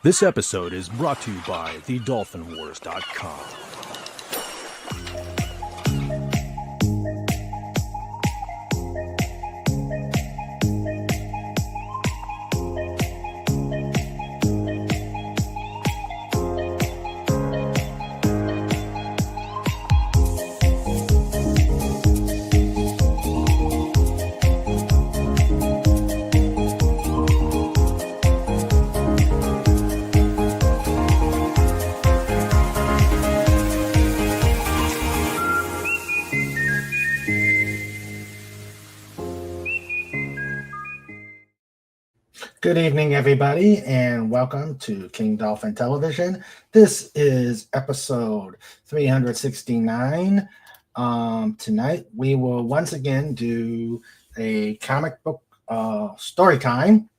This episode is brought to you by thedolphinwars.com. Good evening, everybody, and welcome to King Dolphin Television. This is episode 369. Tonight, we will once again do a comic book story time.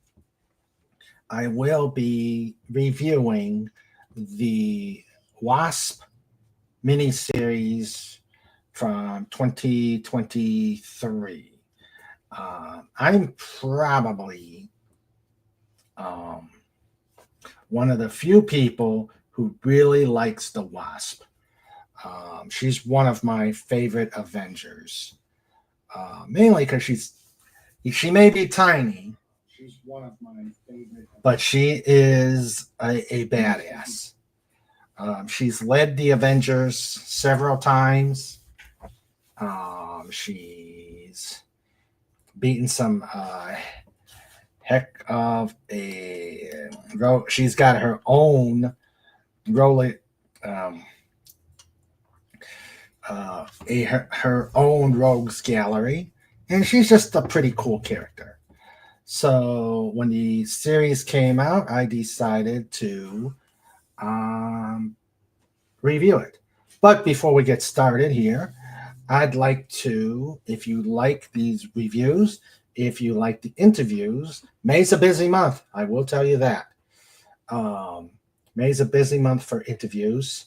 I will be reviewing the Wasp miniseries from 2023. I'm probably one of the few people who really likes the Wasp. She's one of my favorite Avengers, mainly because she may be tiny. She's one of my favorite, but she is a badass. She's led the Avengers several times. She's beaten some heck of a she's got her own her own rogues gallery, and she's just a pretty cool character. So when the series came out, I decided to review it. But before we get started here, I'd like to, if you like these reviews, if you like the interviews, May's a busy month. I will tell you that. May's a busy month for interviews.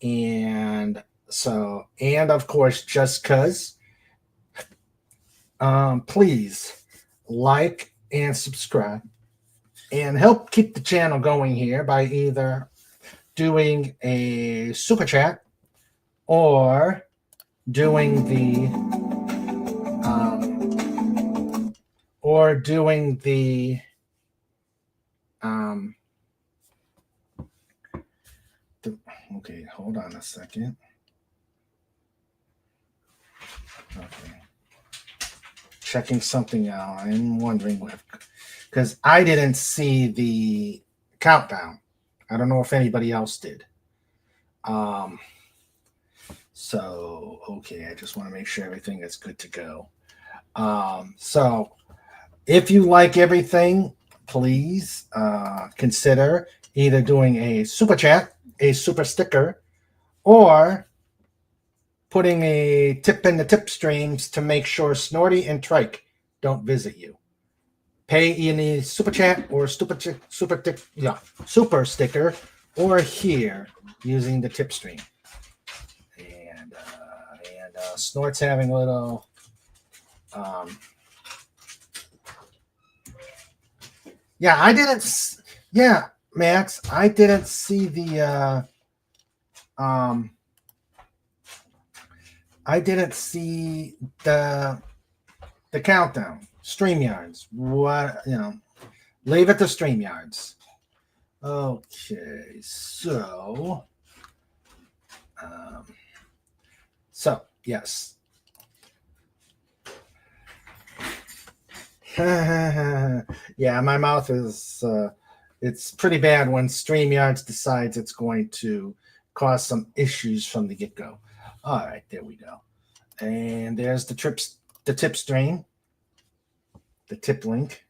And of course, just because, please like and subscribe and help keep the channel going here by either doing a super chat or doing the okay, hold on a second. Okay. Checking something out. I'm wondering because I didn't see the countdown. I don't know if anybody else did. So, okay, I just want to make sure everything is good to go. So if you like everything, please consider either doing a super chat, a super sticker, or putting a tip in the tip streams to make sure Snorty and Trike don't visit you. Pay in the super chat or super sticker, or here using the tip stream. And Snort's having a little Max, I didn't see the countdown. StreamYards. What, leave it to StreamYards. Okay, so yes. Yeah, my mouth is it's pretty bad when StreamYards decides it's going to cause some issues from the get-go. All right, there we go. And there's the tip stream, the tip link,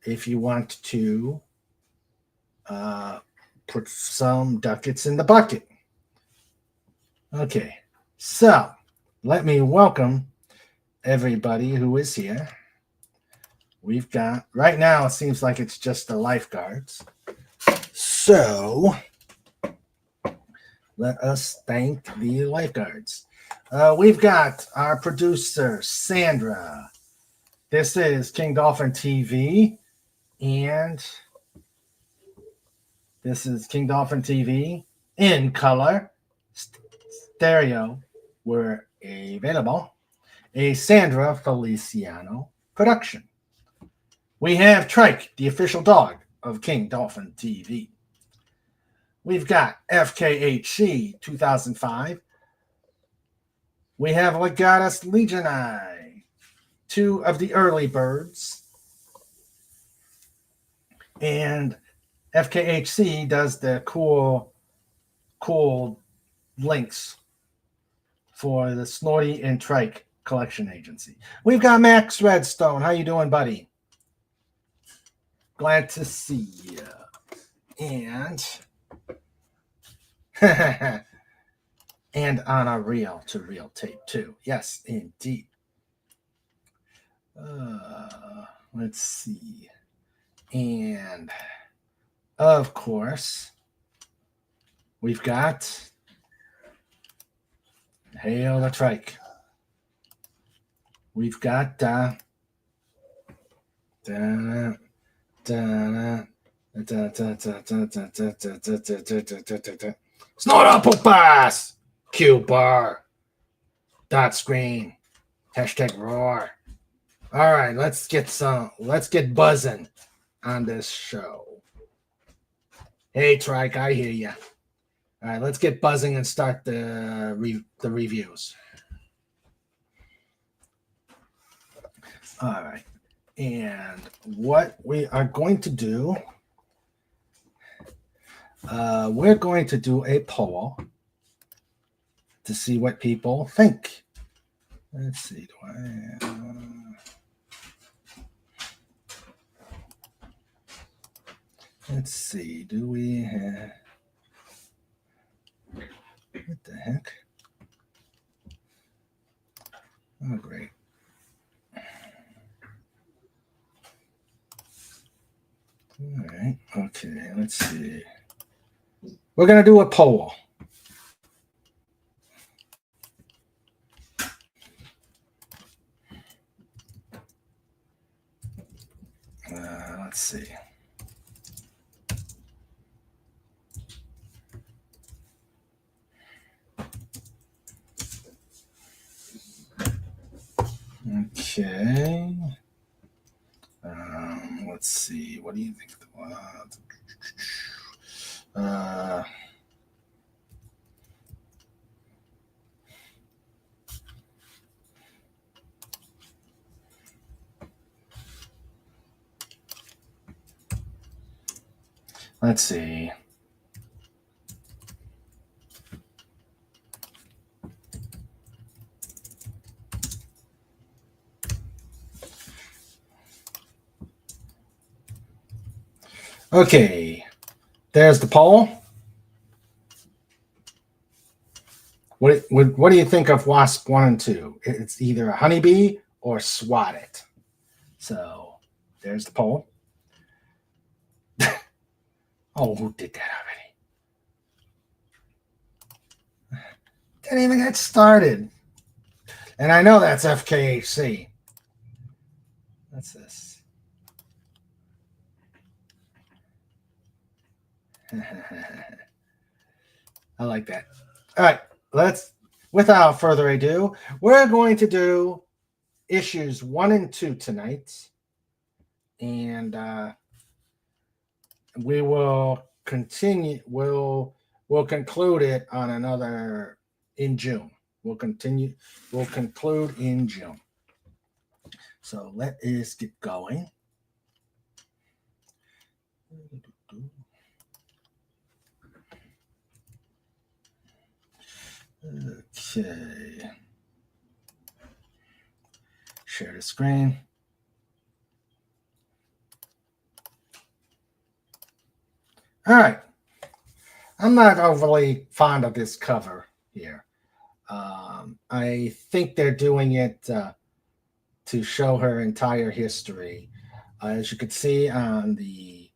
if you want to put some ducats in the bucket. Okay, so let me welcome everybody who is here. We've got, right now, it seems like it's just the lifeguards. So let us thank the lifeguards. We've got our producer, Sandra. This is King Dolphin TV. And This is King Dolphin TV in color, stereo, were available. A Sandra Feliciano production. We have Trike, the official dog of King Dolphin TV. We've got FKHC 2005. We have Legatus Legionii, two of the early birds. And FKHC does the cool links for the Snorty and Trike collection agency. We've got Max Redstone. How you doing, buddy? Glad to see you. And and on a reel-to-reel tape too. Yes, indeed. Let's see. And of course, we've got Hail the Trike. We've got Snort up, Pupas! Q bar. Dot screen. Hashtag roar. All right, let's get buzzing on this show. Hey, Trike, I hear you. All right, let's get buzzing and start the reviews. All right, and what we are going to do, we're going to do a poll to see what people think. Let's see, let's see, do we have, what the heck? Oh, great. All right, okay, let's see. We're going to do a poll. Let's see. Okay. Let's see. What do you think? Let's see. Okay, there's the poll. What do you think of Wasp 1 and 2? It's either a honeybee or swat it. So there's the poll. Oh, who did that already? Didn't even get started. And I know that's FKHC. What's this? I like that. All right, without further ado, we're going to do issues 1 and 2 tonight. And we will continue. We'll conclude it on another in June. We'll conclude in June. So let us get going. Okay. Share the screen. All right. I'm not overly fond of this cover here. I think they're doing it to show her entire history. As you can see on the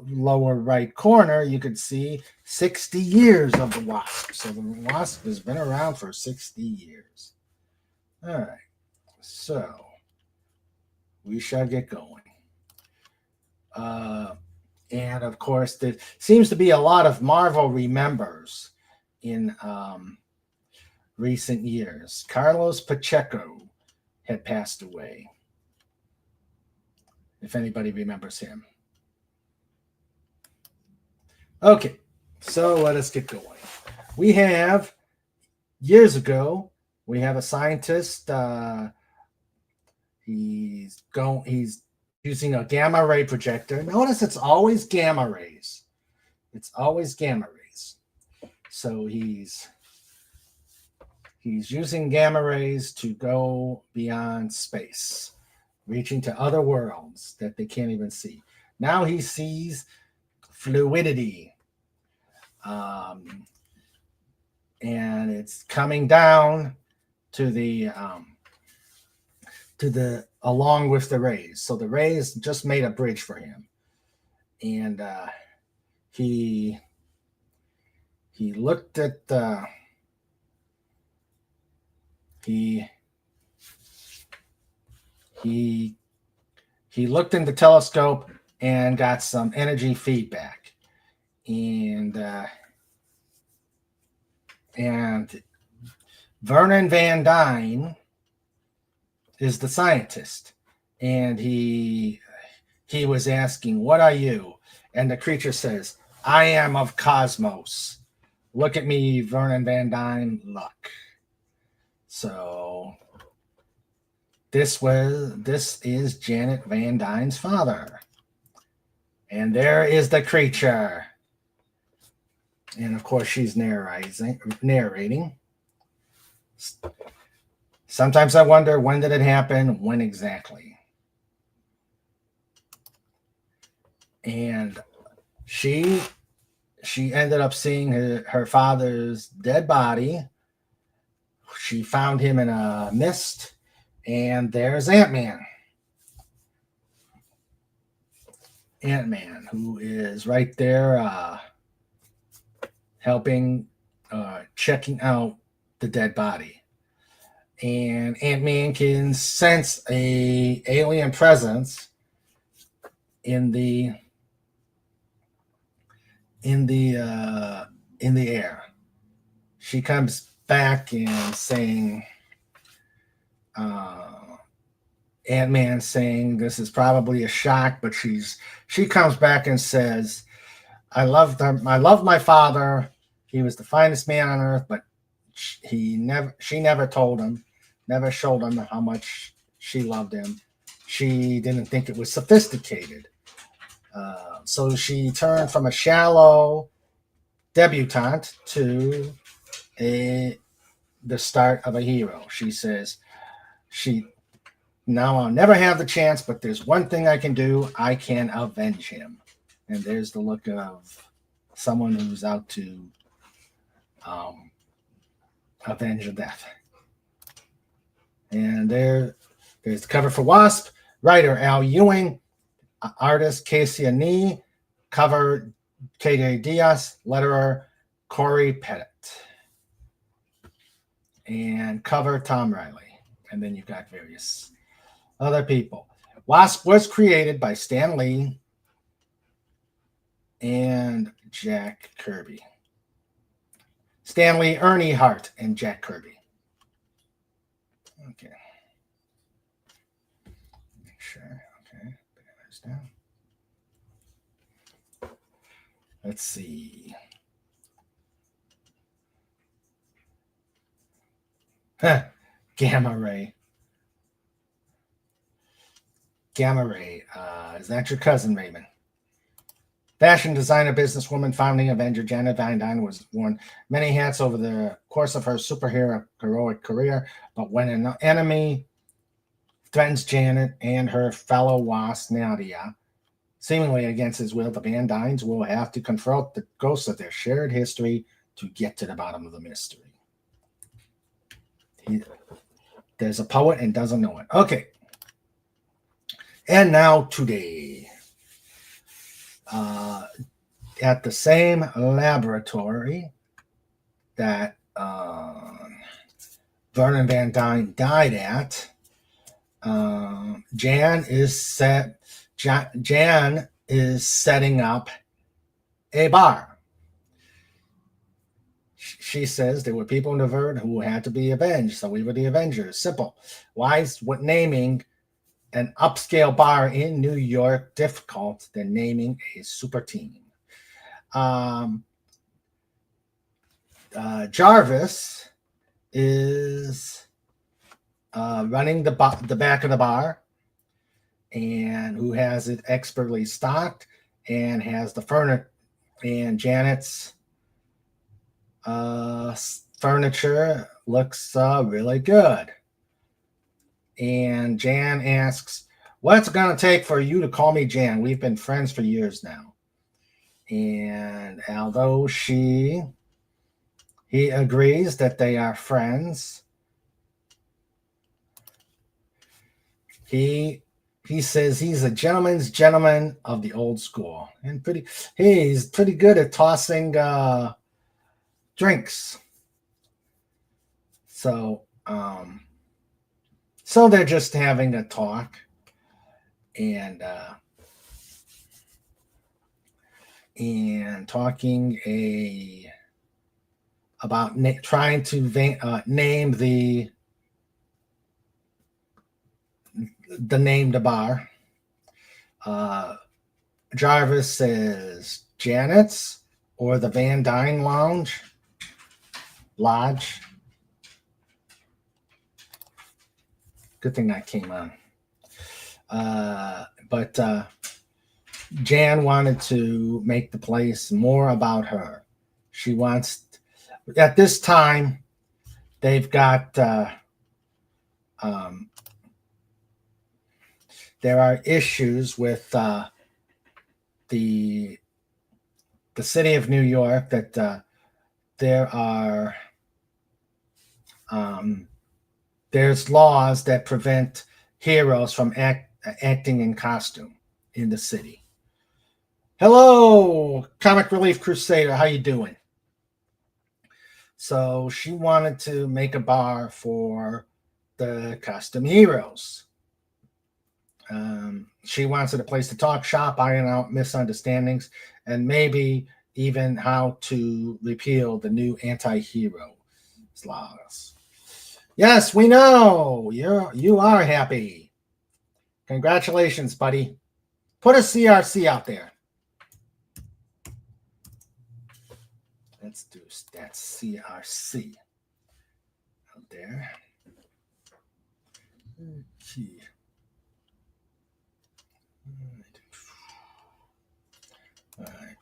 lower right corner, you could see 60 years of the Wasp. So the Wasp has been around for 60 years. All right. So we shall get going. And of course, there seems to be a lot of Marvel remembers in recent years. Carlos Pacheco had passed away, if anybody remembers him. Okay, so let us get going. We have, years ago, we have a scientist. He's using a gamma ray projector. Notice it's always gamma rays. It's always gamma rays. So he's using gamma rays to go beyond space, reaching to other worlds that they can't even see. Now he sees fluidity. And it's coming down to the along with the rays. So the rays just made a bridge for him. And he looked at the he looked in the telescope and got some energy feedback. And Vernon Van Dyne is the scientist, and he was asking, "What are you?" And the creature says, "I am of cosmos. Look at me, Vernon Van Dyne. Look." So this is Janet Van Dyne's father, and there is the creature. And of course, she's narrating. Sometimes I wonder, when did it happen? When exactly? And she ended up seeing her father's dead body. She found him in a mist, and there's Ant-Man. Ant-Man, who is right there helping, checking out the dead body. And Ant-Man can sense a alien presence in the air. She comes back and saying, Ant-Man saying this is probably a shock, but she comes back and says, I loved my father. He was the finest man on earth, but she never told him, never showed him how much she loved him. She didn't think it was sophisticated. So she turned from a shallow debutante to the start of a hero. She says, now I'll never have the chance, but there's one thing I can do. I can avenge him. And there's the look of someone who's out to avenge a death. And there's the cover for Wasp. Writer Al Ewing, artist Casey Anee, cover KD Diaz, letterer Corey Pettit, and cover Tom Riley. And then you've got various other people. Wasp was created by Stan Lee and Jack Kirby. Stan Lee, Ernie Hart, and Jack Kirby. Okay. Make sure. Okay. There's down. Let's see. Gamma ray. Gamma ray. Is that your cousin, Raymond? Fashion designer, businesswoman, founding Avenger Janet Van Dyne was worn many hats over the course of her superhero heroic career, but when an enemy threatens Janet and her fellow Wasp, Nadia, seemingly against his will, the Van Dynes will have to confront the ghosts of their shared history to get to the bottom of the mystery. There's a poet and doesn't know it. Okay. And now today. At the same laboratory that Vernon Van Dyne died at, Jan is is setting up a bar. She says there were people in the Verd who had to be avenged, so we were the Avengers. Simple. Why is what naming an upscale bar in New York difficult than naming a super team? Jarvis is running the back of the bar, and who has it expertly stocked and has the furniture, and Janet's furniture looks really good. And Jan asks, what's it going to take for you to call me Jan? We've been friends for years now. And although he agrees that they are friends, he says he's a gentleman's gentleman of the old school, and he's pretty good at tossing drinks. So they're just having a talk, and talking about trying to name the named bar. Jarvis says Janet's or the Van Dyne Lodge. Good thing that came on. But Jan wanted to make the place more about her. She wants, at this time, they've got, there are issues with the city of New York, that there are there's laws that prevent heroes from acting in costume in the city. Hello, Comic Relief Crusader. How you doing? So she wanted to make a bar for the costume heroes. She wants it a place to talk shop, iron out misunderstandings, and maybe even how to repeal the new anti-hero laws. Yes, we know you are happy. Congratulations, buddy. Put a CRC out there. Let's do that CRC out there. Okay. All right.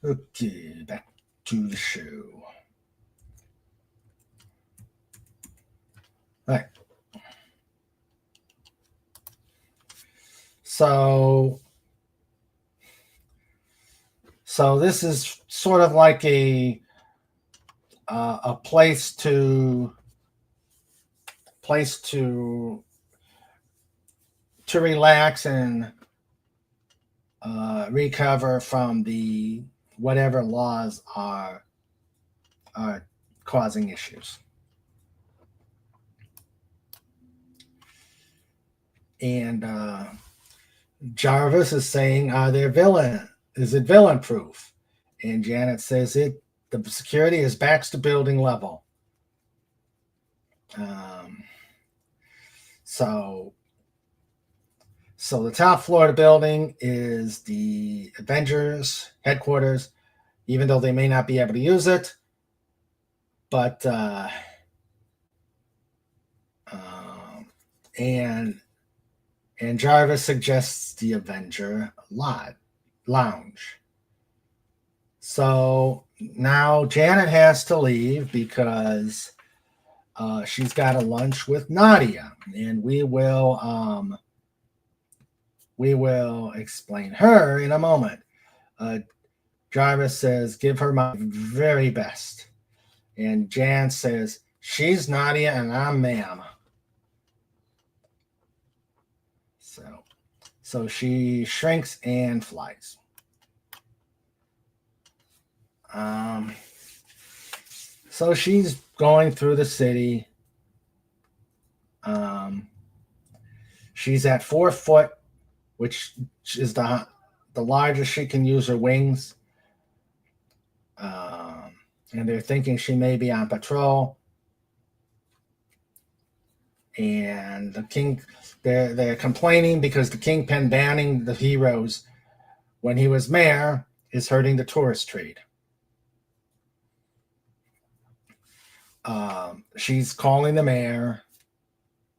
Okay, back to the show. All right. So this is sort of like a place to relax and recover from the whatever laws are causing issues. And Jarvis is saying, is it villain proof? And Janet says the security is back to building level. So the top floor of the building is the Avengers headquarters, even though they may not be able to use it. But and Jarvis suggests the Avenger Lounge. So now Janet has to leave because she's got a lunch with Nadia, and we will explain her in a moment. Jarvis says, give her my very best. And Jan says, she's Nadia and I'm ma'am. So she shrinks and flies. So she's going through the city, She's at 4 foot, which is the largest she can use her wings. And they're thinking she may be on patrol. And the king, they're complaining because the kingpin banning the heroes when he was mayor is hurting the tourist trade. She's calling the mayor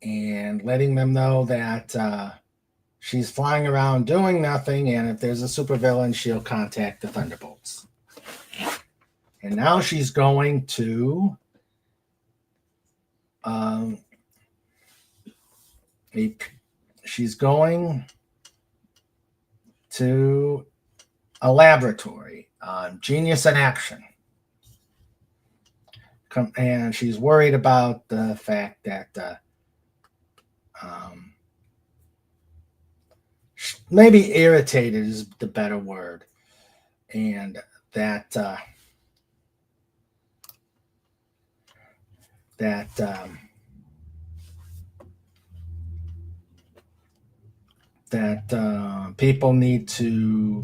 and letting them know that she's flying around doing nothing, and if there's a supervillain, she'll contact the Thunderbolts. And now she's going to a laboratory, Genius in Action. And she's worried about the fact that maybe irritated is the better word, and that people need to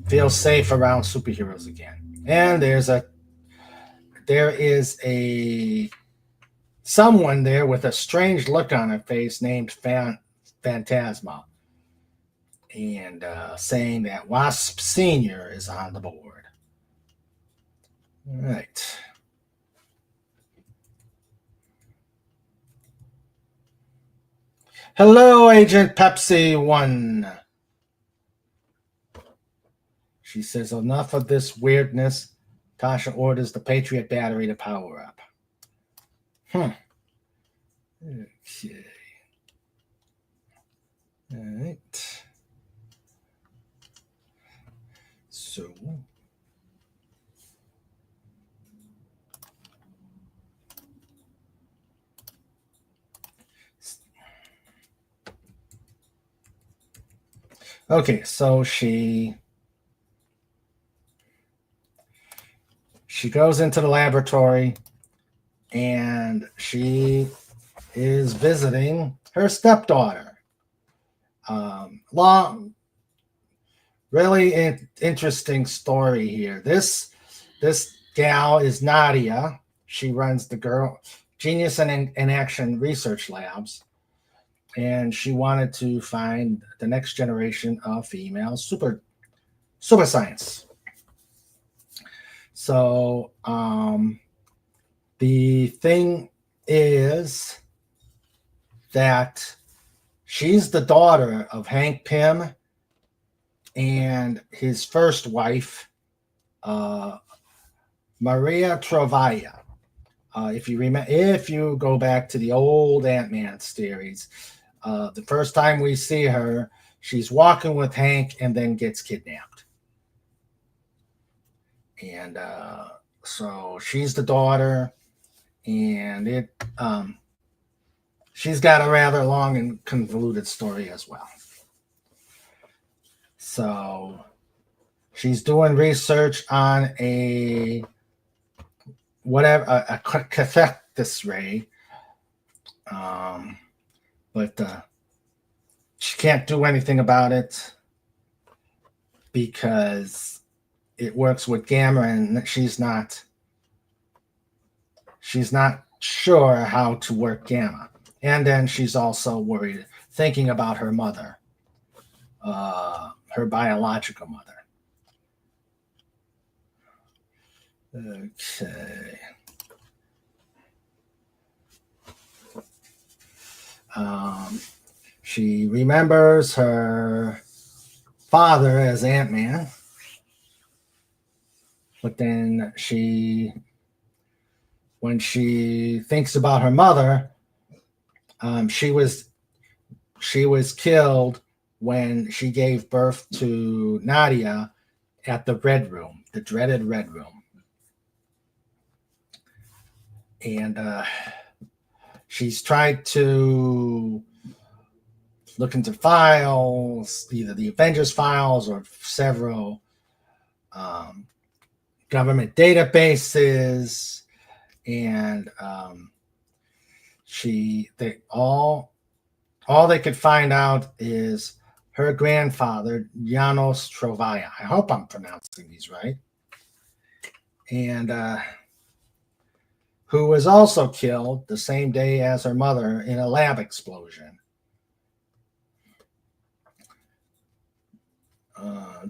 feel safe around superheroes again. And there is someone there with a strange look on her face named Phantasma, and saying that Wasp Senior is on the board. All right. Hello, Agent Pepsi 1. She says, enough of this weirdness. Tasha orders the Patriot battery to power up. Okay. All right. So. Okay, so she goes into the laboratory, and she is visiting her stepdaughter. Really interesting story here. This gal is Nadia. She runs the Genius in Action research labs, and she wanted to find the next generation of female super science. So the thing is that she's the daughter of Hank Pym and his first wife, Maria Travaia. If you go back to the old Ant-Man series, the first time we see her, she's walking with Hank and then gets kidnapped. And so she's the daughter, and she's got a rather long and convoluted story as well. So she's doing research on a cathectus ray, but she can't do anything about it because it works with gamma, and she's not sure how to work gamma. And then she's also worried, thinking about her mother, her biological mother. Okay. She remembers her father as Ant-Man, but then when she thinks about her mother, she was killed when she gave birth to Nadia at the Red Room, the dreaded Red Room. And she's tried to look into files, either the Avengers files or several government databases, and all they could find out is her grandfather, Janos Trovaya. I hope I'm pronouncing these right. And who was also killed the same day as her mother in a lab explosion.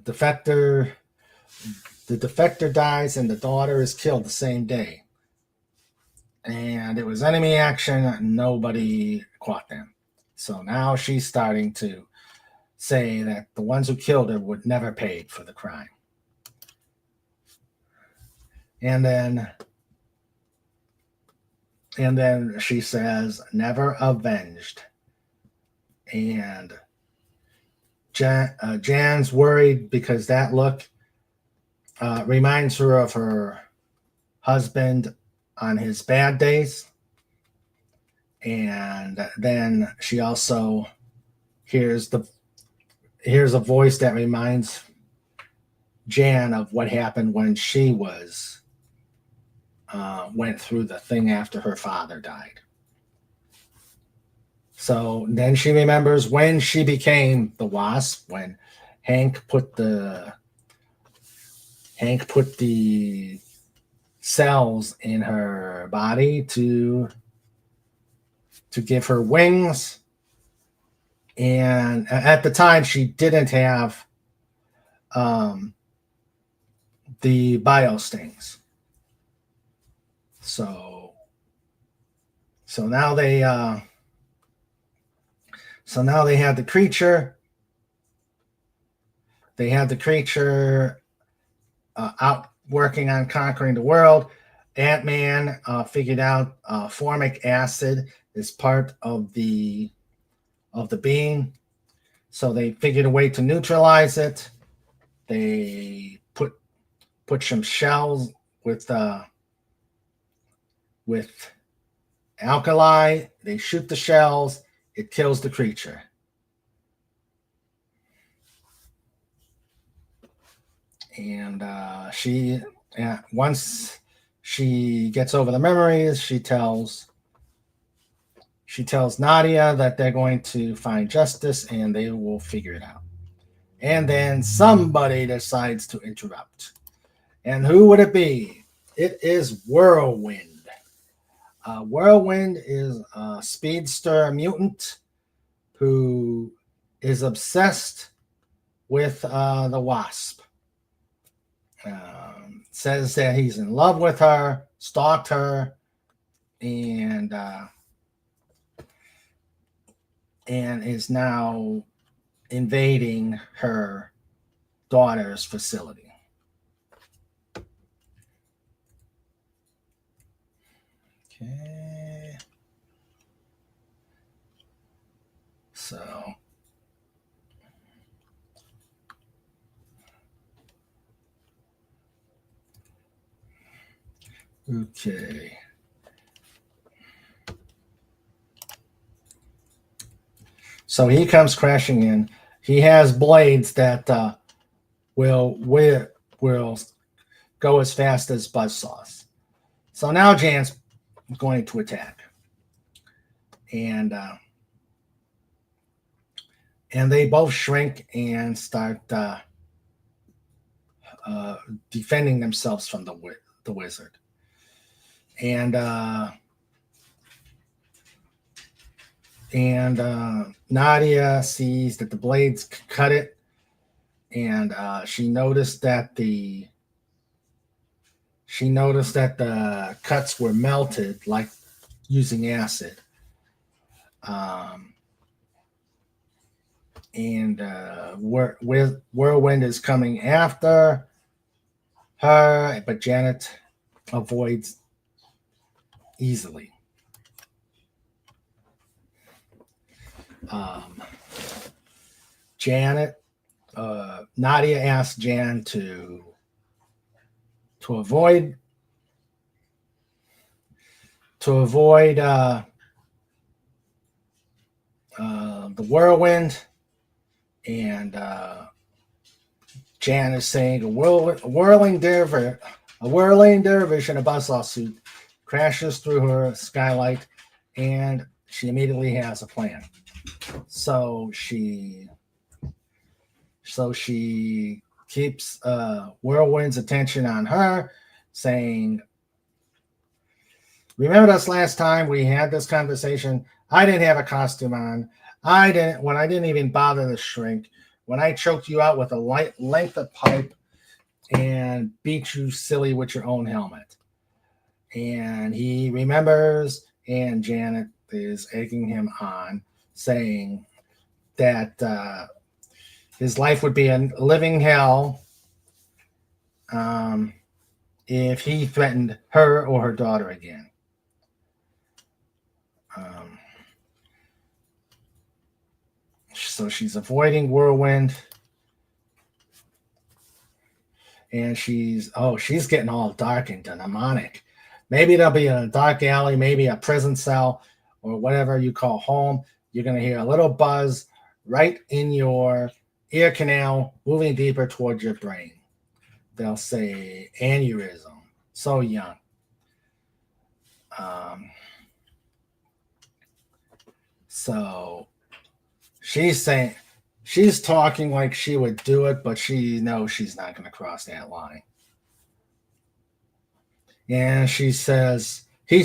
The defector dies and the daughter is killed the same day. And it was enemy action. Nobody caught them. So now she's starting to say that the ones who killed her would never paid for the crime. And then she says, never avenged. And Jan's worried because that look reminds her of her husband on his bad days. And then she also hears a voice that reminds Jan of what happened when she went through the thing after her father died. So then she remembers when she became the Wasp, when Hank put the cells in her body to give her wings. And at the time, she didn't have the biostings. So now they had the creature. They had the creature out working on conquering the world. Ant-Man figured out formic acid is part of the being, so they figured a way to neutralize it. They put some shells with alkali. They shoot the shells. It kills the creature. And once she gets over the memories, she tells Nadia that they're going to find justice and they will figure it out. And then somebody decides to interrupt. And who would it be? It is Whirlwind. Whirlwind is a speedster mutant who is obsessed with the Wasp. Says that he's in love with her, stalked her, and is now invading her daughter's facility. Okay. So okay. So he comes crashing in. He has blades that will go as fast as buzzsaws. So now Jan's going to attack, and they both shrink and start defending themselves from the wizard. And Nadia sees that the blades cut it, and she noticed that the cuts were melted, like using acid. And Whirlwind is coming after her, but Janet avoids easily. Nadia asked Jan to avoid the whirlwind, and Jan is saying a whirling dervish in a buzzsaw suit crashes through her skylight and she immediately has a plan. So she keeps Whirlwind's attention on her, saying, remember this last time we had this conversation? I didn't have a costume on. I didn't even bother to shrink. When I choked you out with a light length of pipe and beat you silly with your own helmet. And he remembers, and Janet is egging him on, saying that his life would be a living hell if he threatened her or her daughter again. So she's avoiding Whirlwind. And she's getting all dark and demonic. Maybe there'll be a dark alley, maybe a prison cell, or whatever you call home. You're going to hear a little buzz right in your ear canal, moving deeper towards your brain. They'll say aneurysm. So young. So she's talking like she would do it, but she knows she's not going to cross that line. And he says, do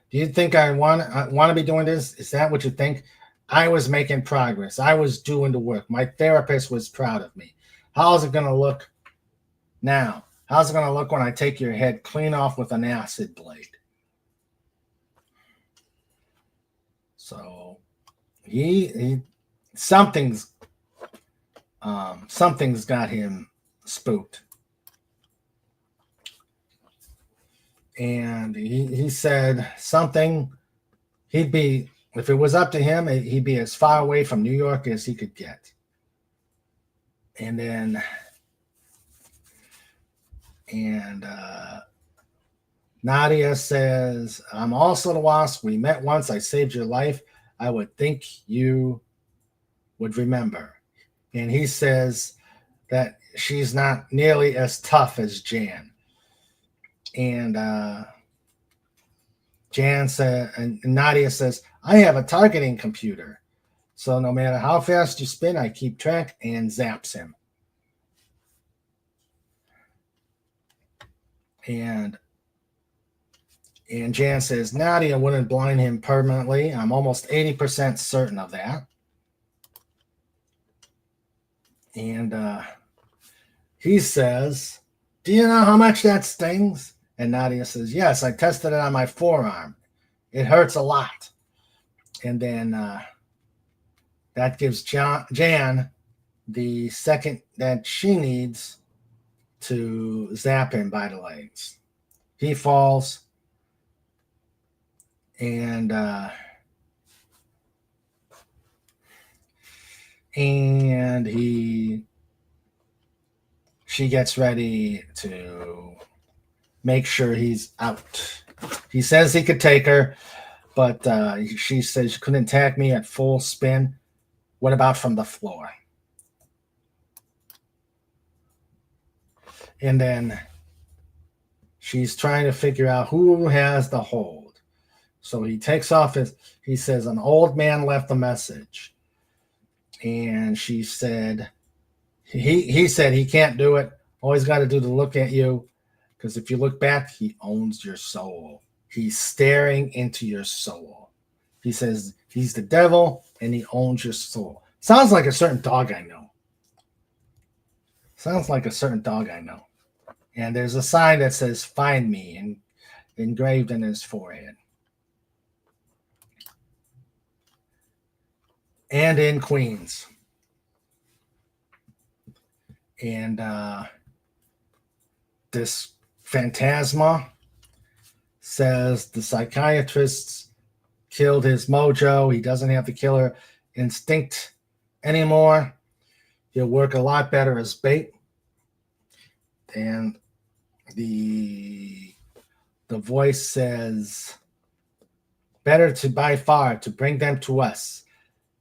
you think I want to be doing this? Is that what you think? I was making progress. I was doing the work. My therapist was proud of me. How's it going to look now? How's it going to look when I take your head clean off with an acid blade? So something's got him spooked. And he said something, if it was up to him, he'd be as far away from New York as he could get. And then Nadia says, I'm also the Wasp. We met once. I saved your life. I would think you would remember. And he says that she's not nearly as tough as Jan. And Nadia says, I have a targeting computer. So no matter how fast you spin, I keep track, and zaps him. And Jan says, Nadia wouldn't blind him permanently. I'm almost 80% certain of that. And he says, do you know how much that stings? And Nadia says, yes, I tested it on my forearm. It hurts a lot. And then that gives Jan the second that she needs to zap him by the legs. He falls, and she gets ready to make sure he's out. He says he could take her, but she says you couldn't attack me at full spin. What about from the floor? And then she's trying to figure out who has the hold. So he takes off he says, an old man left a message. And she said, he said he can't do it. All he's got to do to look at you, because if you look back, he owns your soul. He's staring into your soul. He says he's the devil and he owns your soul. Sounds like a certain dog I know. And there's a sign that says, find me, and engraved in his forehead. And in Queens. And this phantasma says the psychiatrists killed his mojo. He doesn't have the killer instinct anymore. He'll work a lot better as bait. And the voice says, better to by far to bring them to us.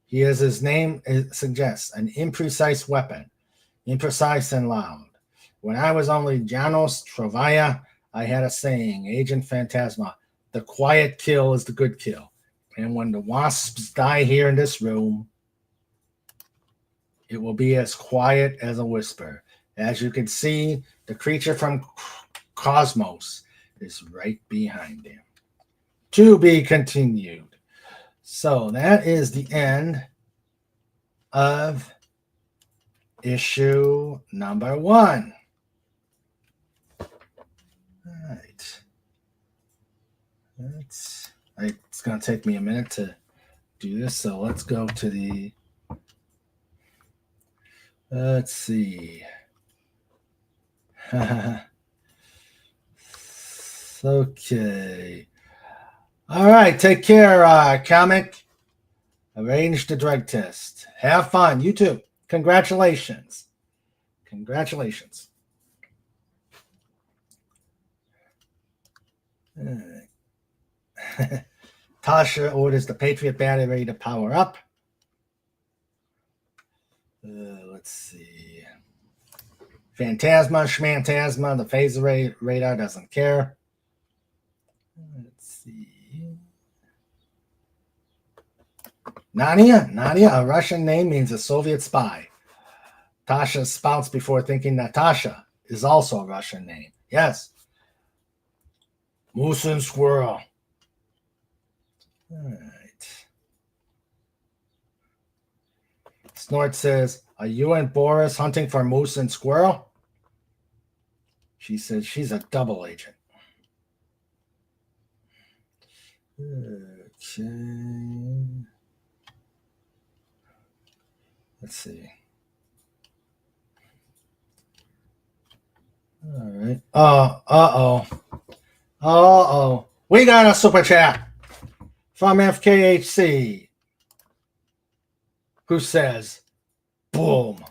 He, as his name suggests, an imprecise weapon, imprecise and loud. When I was only Janos Trovaya, I had a saying, Agent Phantasma, the quiet kill is the good kill. And when the wasps die here in this room, it will be as quiet as a whisper. As you can see, the creature from Cosmos is right behind him. To be continued. So that is the end of issue number 1. All right. It's going to take me a minute to do this, so let's go to the. Let's see. Okay. All right. Take care, comic. Arrange the drug test. Have fun. You too. Congratulations. Congratulations. Tasha orders the Patriot battery to power up. Let's see. Phantasma, Schmantasma, the phaser radar doesn't care. Let's see. Nadia, a Russian name means a Soviet spy. Tasha spouts before thinking Natasha is also a Russian name. Yes. Moose and squirrel. All right. Snort says, are you and Boris hunting for moose and squirrel? She says she's a double agent. Okay. Let's see. All right. Uh-oh. We got a super chat from FKHC who says, boom.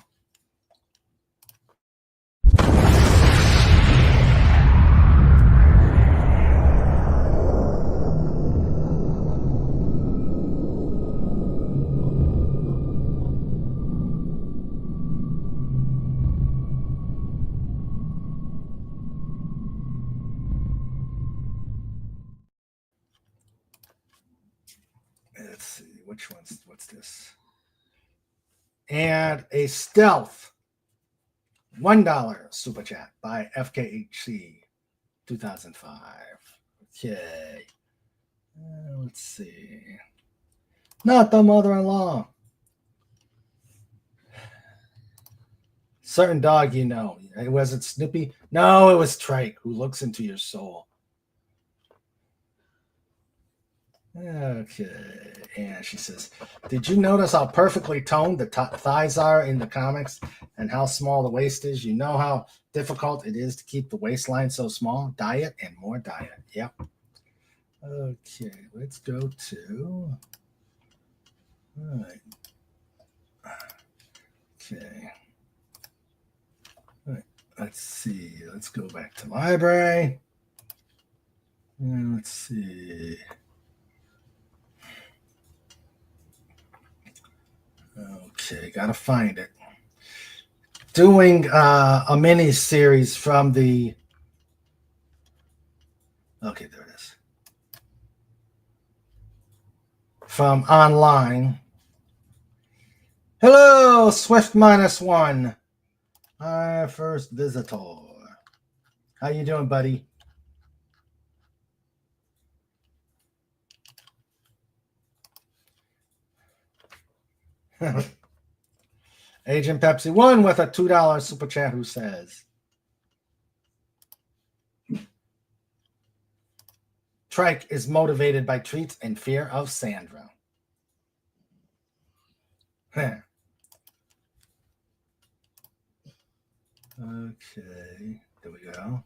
Let's see, what's this? And a stealth $1 super chat by FKHC 2005. Okay. Let's see. Not the mother-in-law. Certain dog you know. Was it Snoopy? No, it was Trike who looks into your soul. Okay. And she says, did you notice how perfectly toned the thighs are in the comics and how small the waist is? You know how difficult it is to keep the waistline so small? Diet and more diet. Yep. Okay. Let's go to. All right. Okay. All right. Let's see. Let's go back to library. And let's see. Okay, gotta find it. Doing a mini series from the. Okay, there it is. From online. Hello, Swift -1. Our first visitor. How you doing, buddy? Agent Pepsi 1 with a $2 super chat who says, Trike is motivated by treats and fear of Sandra. Okay, there we go.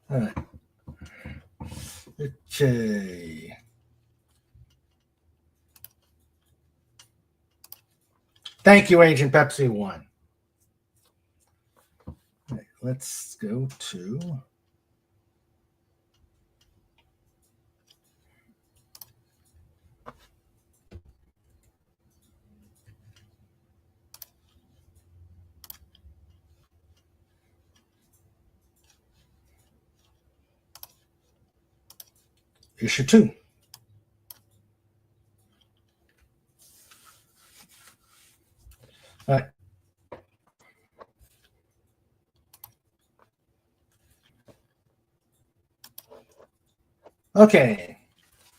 All right. Okay. Thank you, Agent Pepsi 1. Right, let's go to. issue 2. All right. Okay,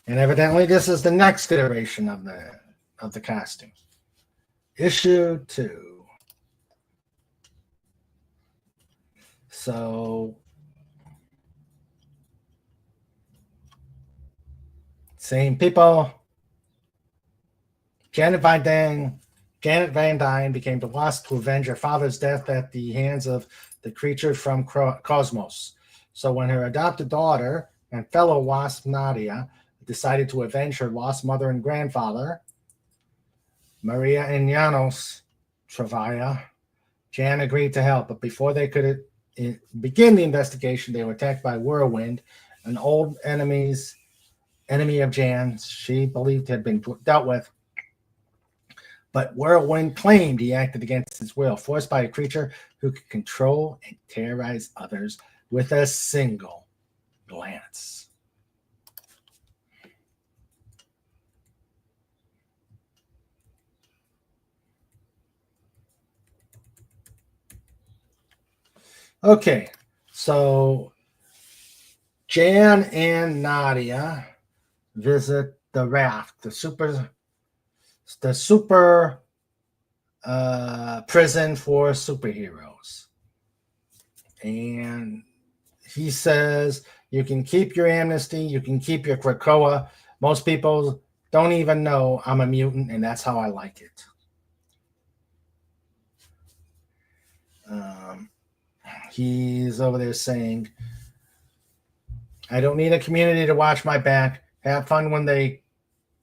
and evidently this is the next iteration of the costume. Issue 2. So same people. Janet Van Dyne became the Wasp to avenge her father's death at the hands of the creature from Cosmos. So when her adopted daughter and fellow Wasp Nadia decided to avenge her lost mother and grandfather, Maria and Janos Travaya, Jan agreed to help, but before they could begin the investigation, they were attacked by Whirlwind, an old enemy of Jan's she believed had been dealt with. But Whirlwind claimed he acted against his will, forced by a creature who could control and terrorize others with a single glance. Okay, so Jan and Nadia visit the raft, the super prison for superheroes. And he says, you can keep your amnesty, you can keep your Krakoa. Most people don't even know I'm a mutant, and that's how I like it. He's over there saying, I don't need a community to watch my back. Have fun when they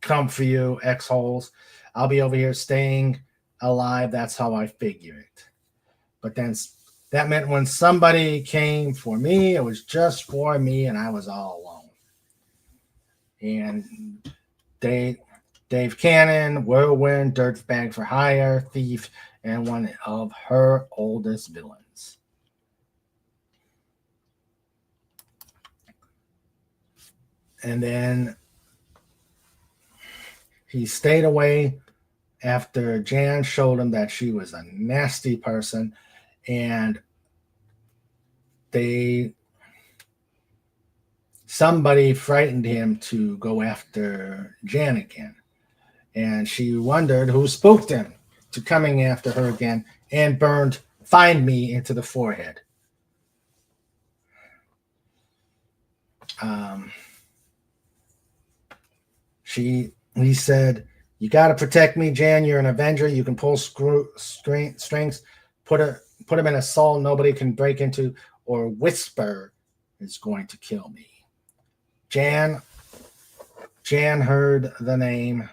come for you, X-holes. I'll be over here staying alive. That's how I figure it. But then that meant when somebody came for me, it was just for me, and I was all alone. And Dave Cannon, Whirlwind, Dirtbag for Hire, Thief, and one of her oldest villains. And then he stayed away after Jan showed him that she was a nasty person, and somebody frightened him to go after Jan again. And she wondered who spooked him to coming after her again and burned "Find Me" into the forehead. He said, you got to protect me, Jan. You're an Avenger. You can pull strings. Put him in a soul nobody can break into, or Whisper is going to kill me. Jan heard the name,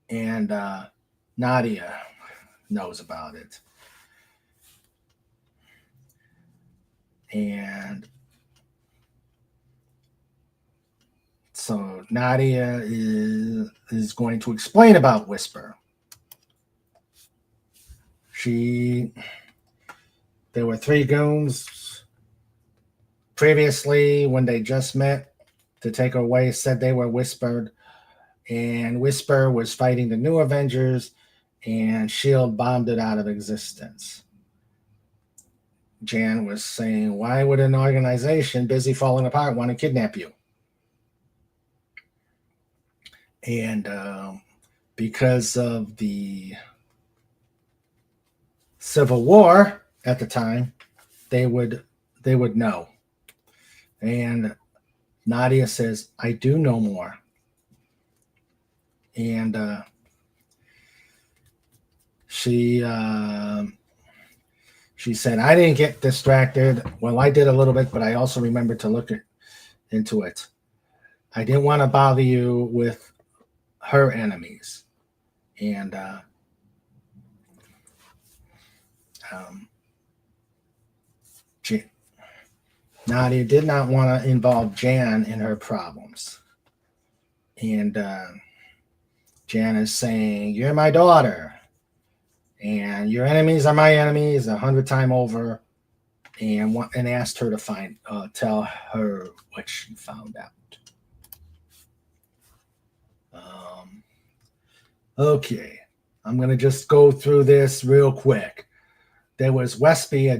and Nadia knows about it. And so Nadia is going to explain about Whisper. There were 3 goons previously when they just met to take her away, said they were Whispered, and Whisper was fighting the new Avengers, and S.H.I.E.L.D. bombed it out of existence. Jan was saying, why would an organization busy falling apart want to kidnap you? And because of the Civil War at the time, they would know. And Nadia says, I do know more. And she said, I didn't get distracted. Well, I did a little bit, but I also remembered to look into it. I didn't want to bother you with her enemies. And Nadia did not want to involve Jan in her problems. And Jan is saying, you're my daughter, and your enemies are my enemies 100 times over. and asked her to tell her what she found out. Okay, I'm going to just go through this real quick. There was Wespy, a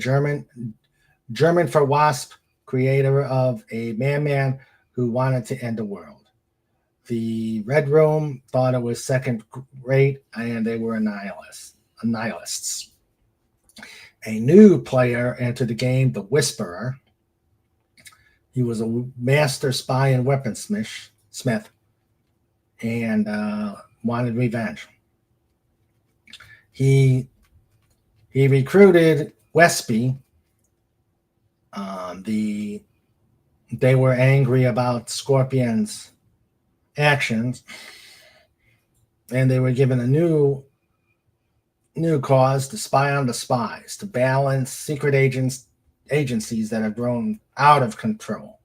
German for Wasp, creator of a man who wanted to end the world. The Red Room thought it was second rate, and they were nihilists. A new player entered the game, the Whisperer. He was a master spy and weaponsmith, and wanted revenge. He recruited Wespy. They were angry about Scorpion's actions, and they were given a new cause to spy on the spies, to balance secret agencies that have grown out of control.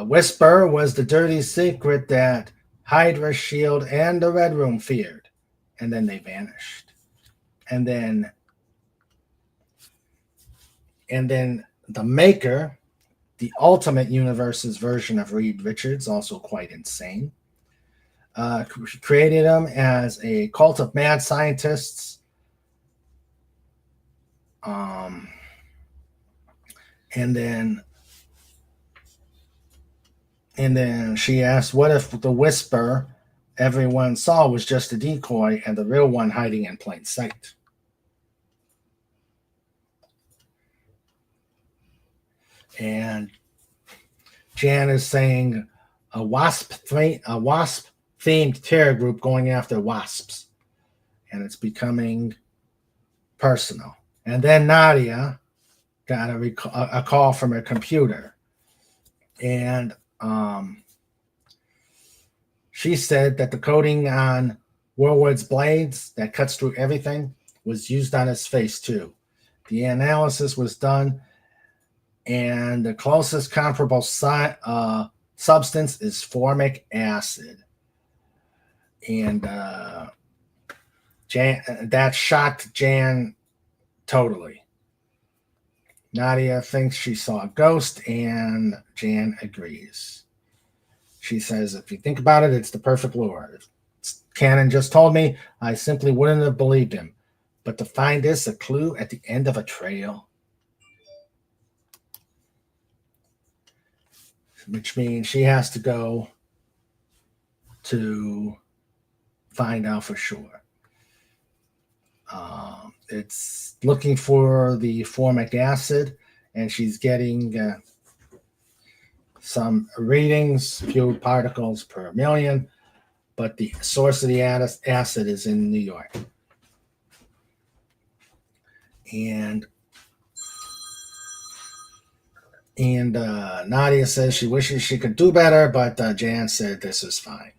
Whisper was the dirty secret that Hydra, Shield, and the Red Room feared, and then they vanished. And then the Maker, the Ultimate Universe's version of Reed Richards, also quite insane, created him as a cult of mad scientists. And then she asked, what if the Whisper everyone saw was just a decoy and the real one hiding in plain sight? And Jan is saying a wasp-themed terror group going after wasps. And it's becoming personal. And then Nadia got a call from her computer. And she said that the coating on Warwood's blades that cuts through everything was used on his face too. The analysis was done, and the closest comparable substance is formic acid. And that shocked Jan totally. Nadia thinks she saw a ghost, and Jan agrees. She says, if you think about it, it's the perfect lure. If Cannon just told me, I simply wouldn't have believed him. But to find this a clue at the end of a trail, which means she has to go to find out for sure. It's looking for the formic acid, and she's getting some readings, few particles per million, but the source of the acid is in New York. And Nadia says she wishes she could do better, but Jan said this is fine.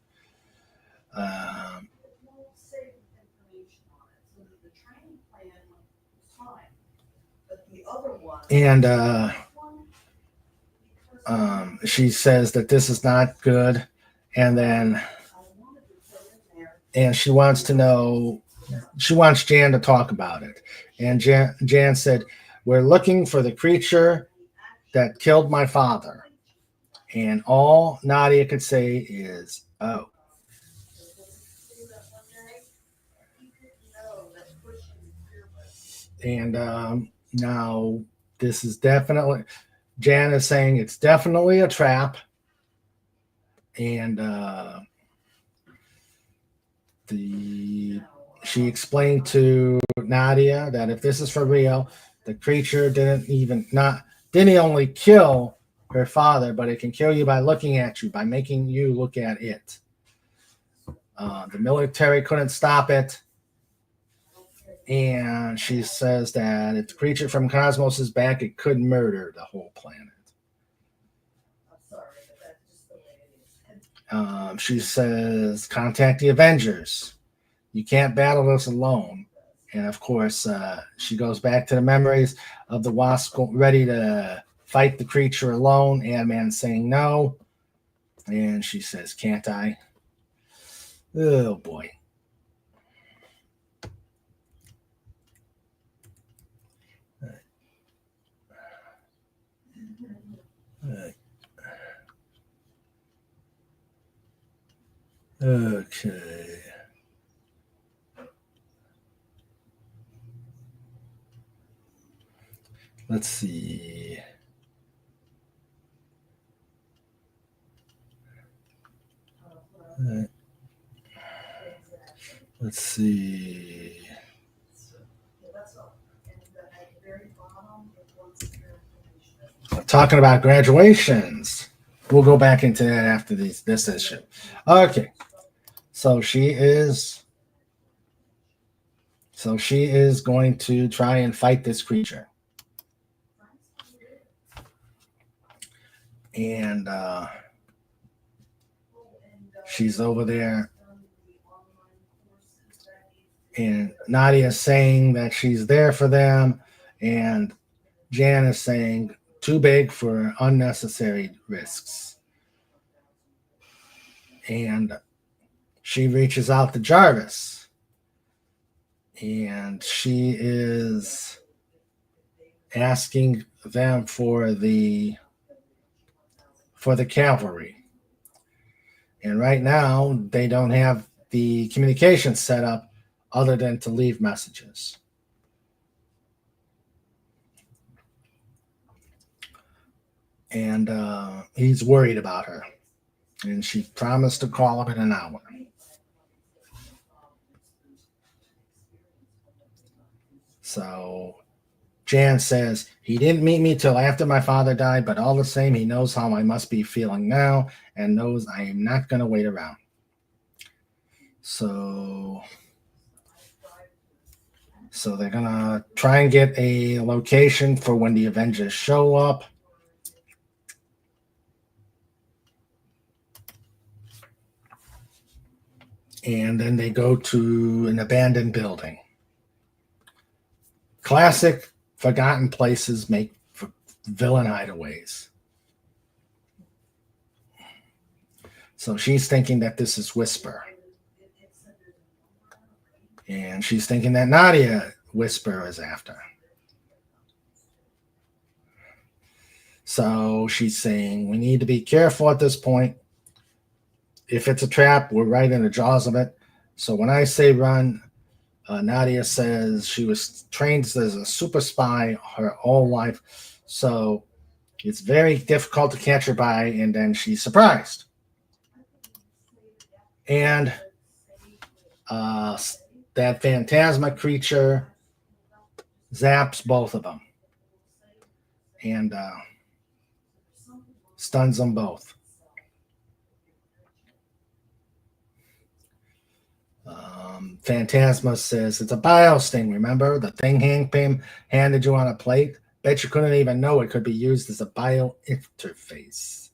She says that this is not good, and she wants Jan to talk about it. And Jan said, we're looking for the creature that killed my father. And all Nadia could say is, oh. And now this is definitely, Jan is saying it's definitely a trap. And she explained to Nadia that if this is for real, the creature didn't only kill her father, but it can kill you by looking at you, by making you look at it. The military couldn't stop it. And she says that if the creature from Cosmos is back, it could murder the whole planet. She says, contact the Avengers. You can't battle this alone. And of course, she goes back to the memories of the Wasp ready to fight the creature alone. Ant-Man saying no. And she says, can't I? Oh, boy. Right. Okay. Let's see. Right. Let's see. Talking about graduations. We'll go back into that after this issue. Okay. So she is going to try and fight this creature. And she's over there. And Nadia is saying that she's there for them. And Jan is saying too big for unnecessary risks. And she reaches out to Jarvis. And she is asking them for the cavalry. And right now, they don't have the communication set up other than to leave messages. And he's worried about her. And she promised to call him in an hour. So Jan says, he didn't meet me till after my father died, but all the same, he knows how I must be feeling now and knows I am not going to wait around. So they're going to try and get a location for when the Avengers show up. And then they go to an abandoned building. Classic forgotten places make villain hideaways. So she's thinking that this is Whisper. And she's thinking that Nadia Whisper is after. So she's saying, we need to be careful at this point. If it's a trap, we're right in the jaws of it. So when I say run, Nadia says she was trained as a super spy her whole life. So it's very difficult to catch her by, and then she's surprised. And that phantasma creature zaps both of them and stuns them both. Phantasma says, it's a bio sting, remember? The thing Hank Pym handed you on a plate? Bet you couldn't even know it could be used as a bio interface.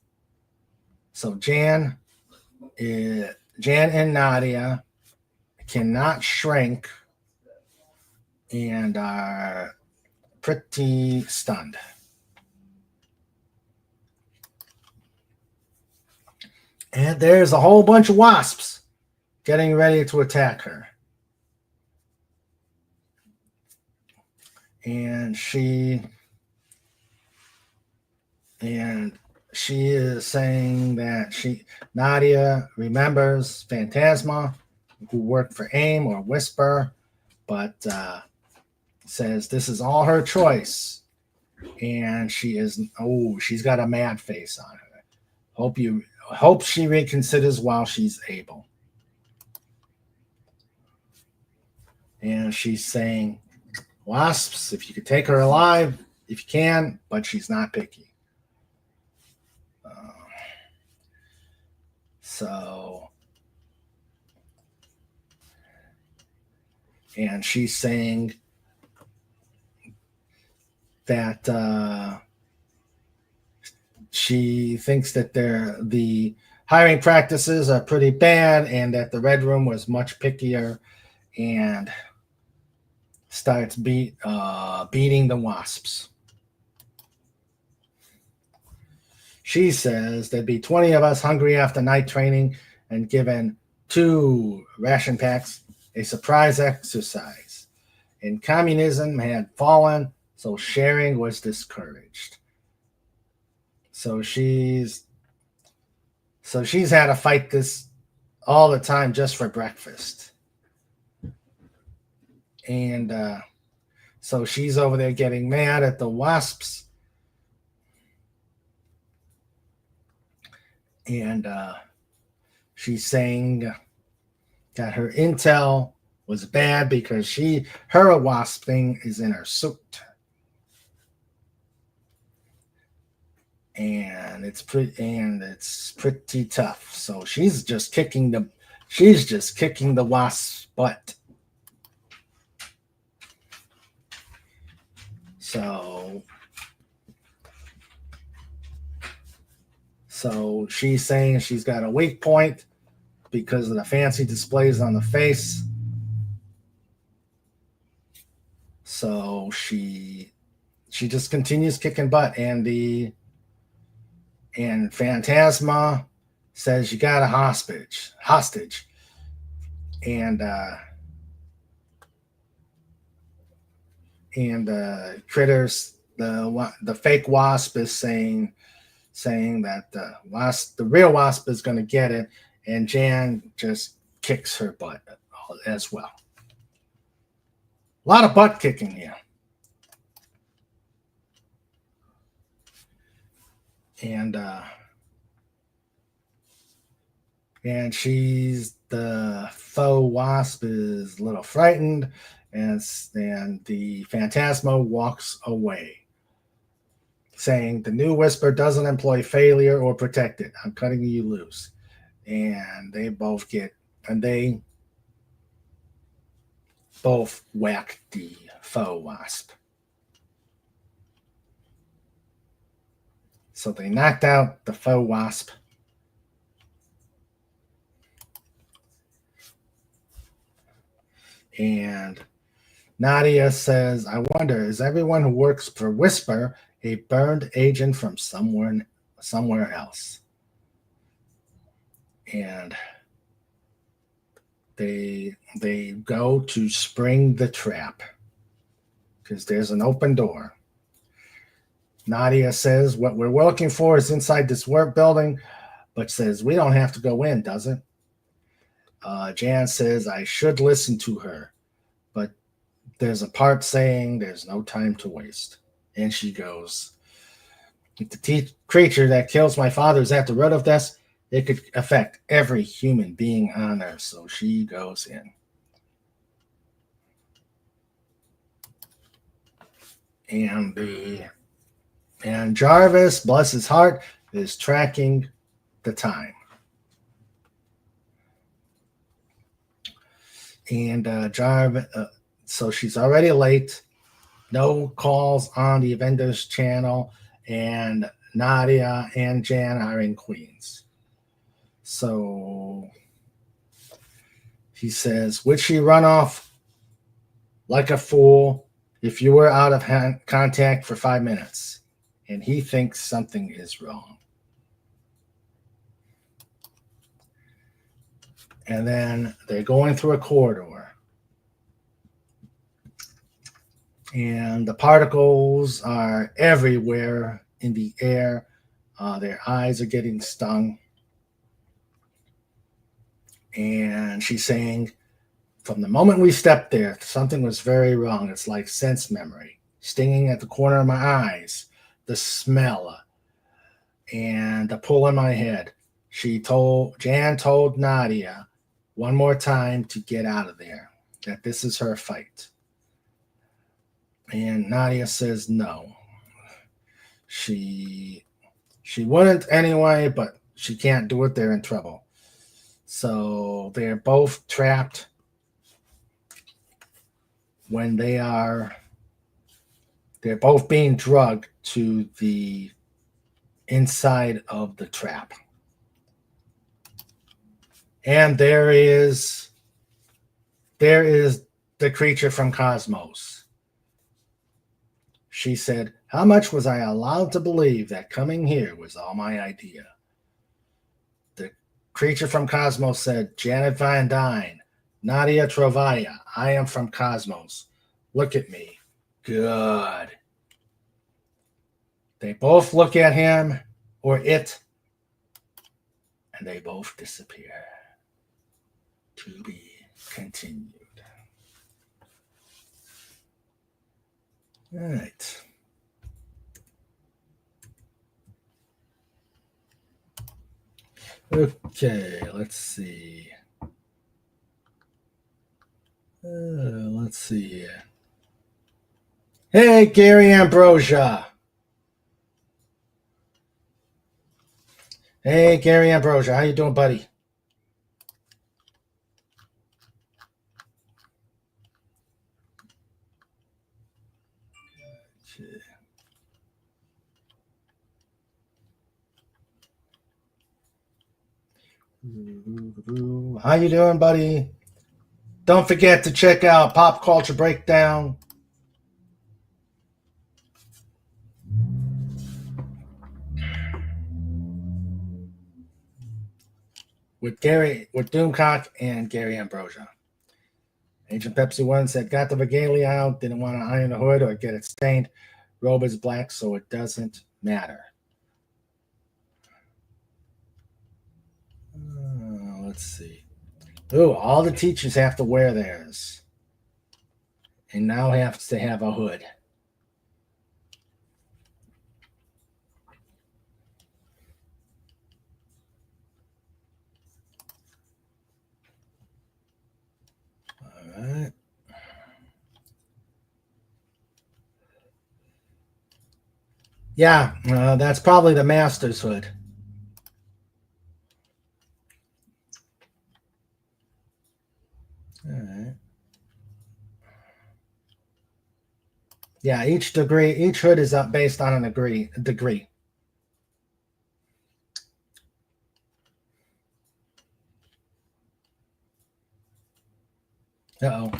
So Jan and Nadia cannot shrink and are pretty stunned. And there's a whole bunch of wasps getting ready to attack her. And she is saying that Nadia remembers Phantasma, who worked for AIM or Whisper, but says this is all her choice. And she's got a mad face on her. Hope she reconsiders while she's able. And she's saying, wasps, if you could take her alive, if you can, but she's not picky. And she's saying that she thinks that the hiring practices are pretty bad and that the Red Room was much pickier, and starts beating the wasps. She says there'd be 20 of us hungry after night training and given 2 ration packs, a surprise exercise. And communism had fallen, so sharing was discouraged. So she's had to fight this all the time just for breakfast. And so she's over there getting mad at the wasps. And she's saying that her intel was bad because her wasp thing is in her suit. And it's pretty tough. So she's just kicking the wasp's butt. So she's saying she's got a weak point because of the fancy displays on the face. So she just continues kicking butt, and Phantasma says you got a hostage, and Critters, the fake wasp is saying that the real wasp is going to get it, and Jan just kicks her butt as well. A lot of butt kicking here. And the faux wasp is a little frightened, and the Phantasma walks away, saying the new Whisper doesn't employ failure or protect it. I'm cutting you loose. And they both whack the faux wasp. So they knocked out the faux wasp. And Nadia says, I wonder, is everyone who works for Whisper a burned agent from somewhere else? And they go to spring the trap because there's an open door. Nadia says, what we're looking for is inside this work building, but says, we don't have to go in, does it? Jan says, I should listen to her, but there's a part saying there's no time to waste. And she goes, if the creature that kills my father is at the root of this, it could affect every human being on Earth. So she goes in. And Jarvis, bless his heart, is tracking the time. And Jarvis, so she's already late. No calls on the Avengers channel, and Nadia and Jan are in Queens. So he says, would she run off like a fool if you were out of contact for 5 minutes? And he thinks something is wrong. And then they're going through a corridor. And the particles are everywhere in the air. Their eyes are getting stung. And she's saying, from the moment we stepped there, something was very wrong. It's like sense memory, stinging at the corner of my eyes, the smell, and the pull in my head. Jan told Nadia one more time to get out of there, that this is her fight. And Nadia says no. She wouldn't anyway, but she can't do it. They're in trouble. So they're both trapped when they're both being drugged to the inside of the trap. And there is the creature from Cosmos. She said, how much was I allowed to believe that coming here was all my idea? The creature from Cosmos said, Janet Van Dyne, Nadia Trovaya, I am from Cosmos. Look at me. Good. They both look at him, or it, and they both disappear. To be continued. All right. Okay, let's see. Let's see here. Hey, Gary Ambrosia. Hey, Gary Ambrosia. How you doing, buddy? How you doing, buddy? Don't forget to check out Pop Culture Breakdown. With Doomcock and Gary Ambrosia. Agent Pepsi 1 said, got the regalia out, didn't want to iron the hood or get it stained. Robe is black, so it doesn't matter. Let's see. Ooh, all the teachers have to wear theirs. And now have to have a hood. All right. Yeah, that's probably the master's hood. All right. Yeah, each hood is up based on a degree. Uh-oh.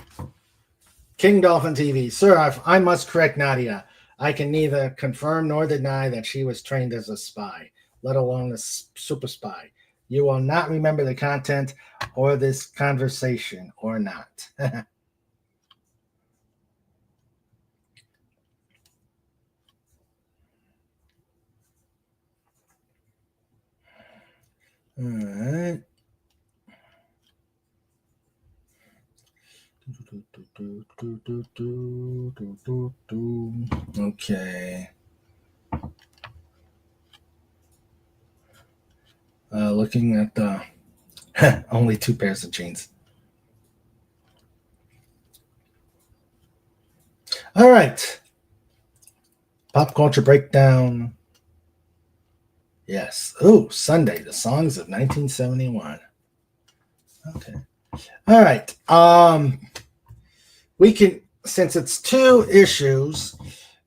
King Dolphin TV. Sir, I must correct Nadia. I can neither confirm nor deny that she was trained as a spy, let alone a super spy. You will not remember the content or this conversation or not. All right. Okay. Looking at the only 2 pairs of jeans. All right. Pop Culture Breakdown. Yes. Oh, Sunday, the songs of 1971. Okay. All right. We can, since it's 2 issues,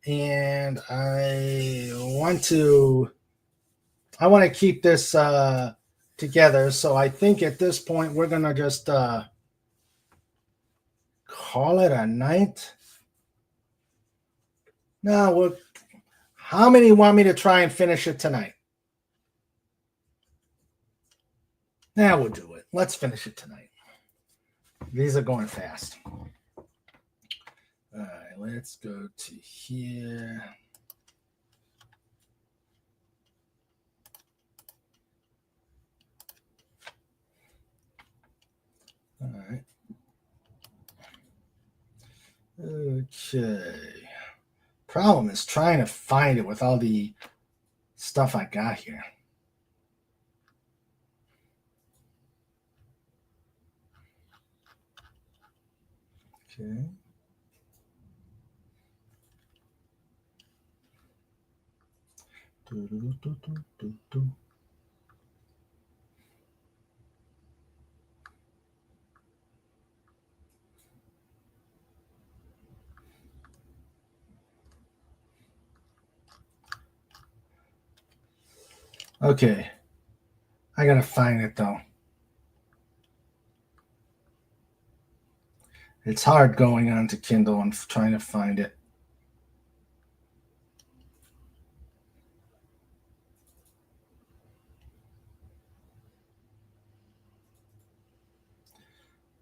and I want to keep this together. So I think at this point we're gonna just call it a night. No, how many want me to try and finish it tonight? Yeah, we'll do it. Let's finish it tonight. These are going fast. All right, let's go to here. All right. Okay. Problem is trying to find it with all the stuff I got here. Okay. Okay. I gotta find it though. It's hard going on to Kindle and trying to find it.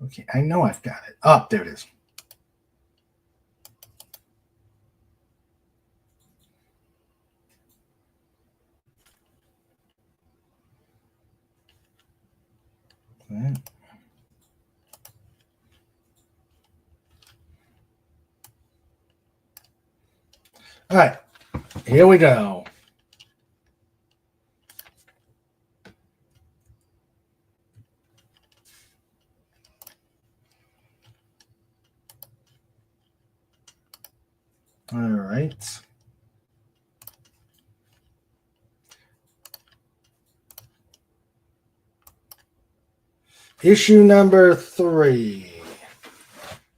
Okay, I know I've got it. Oh, there it is. All right, here we go. All right. Issue number 3.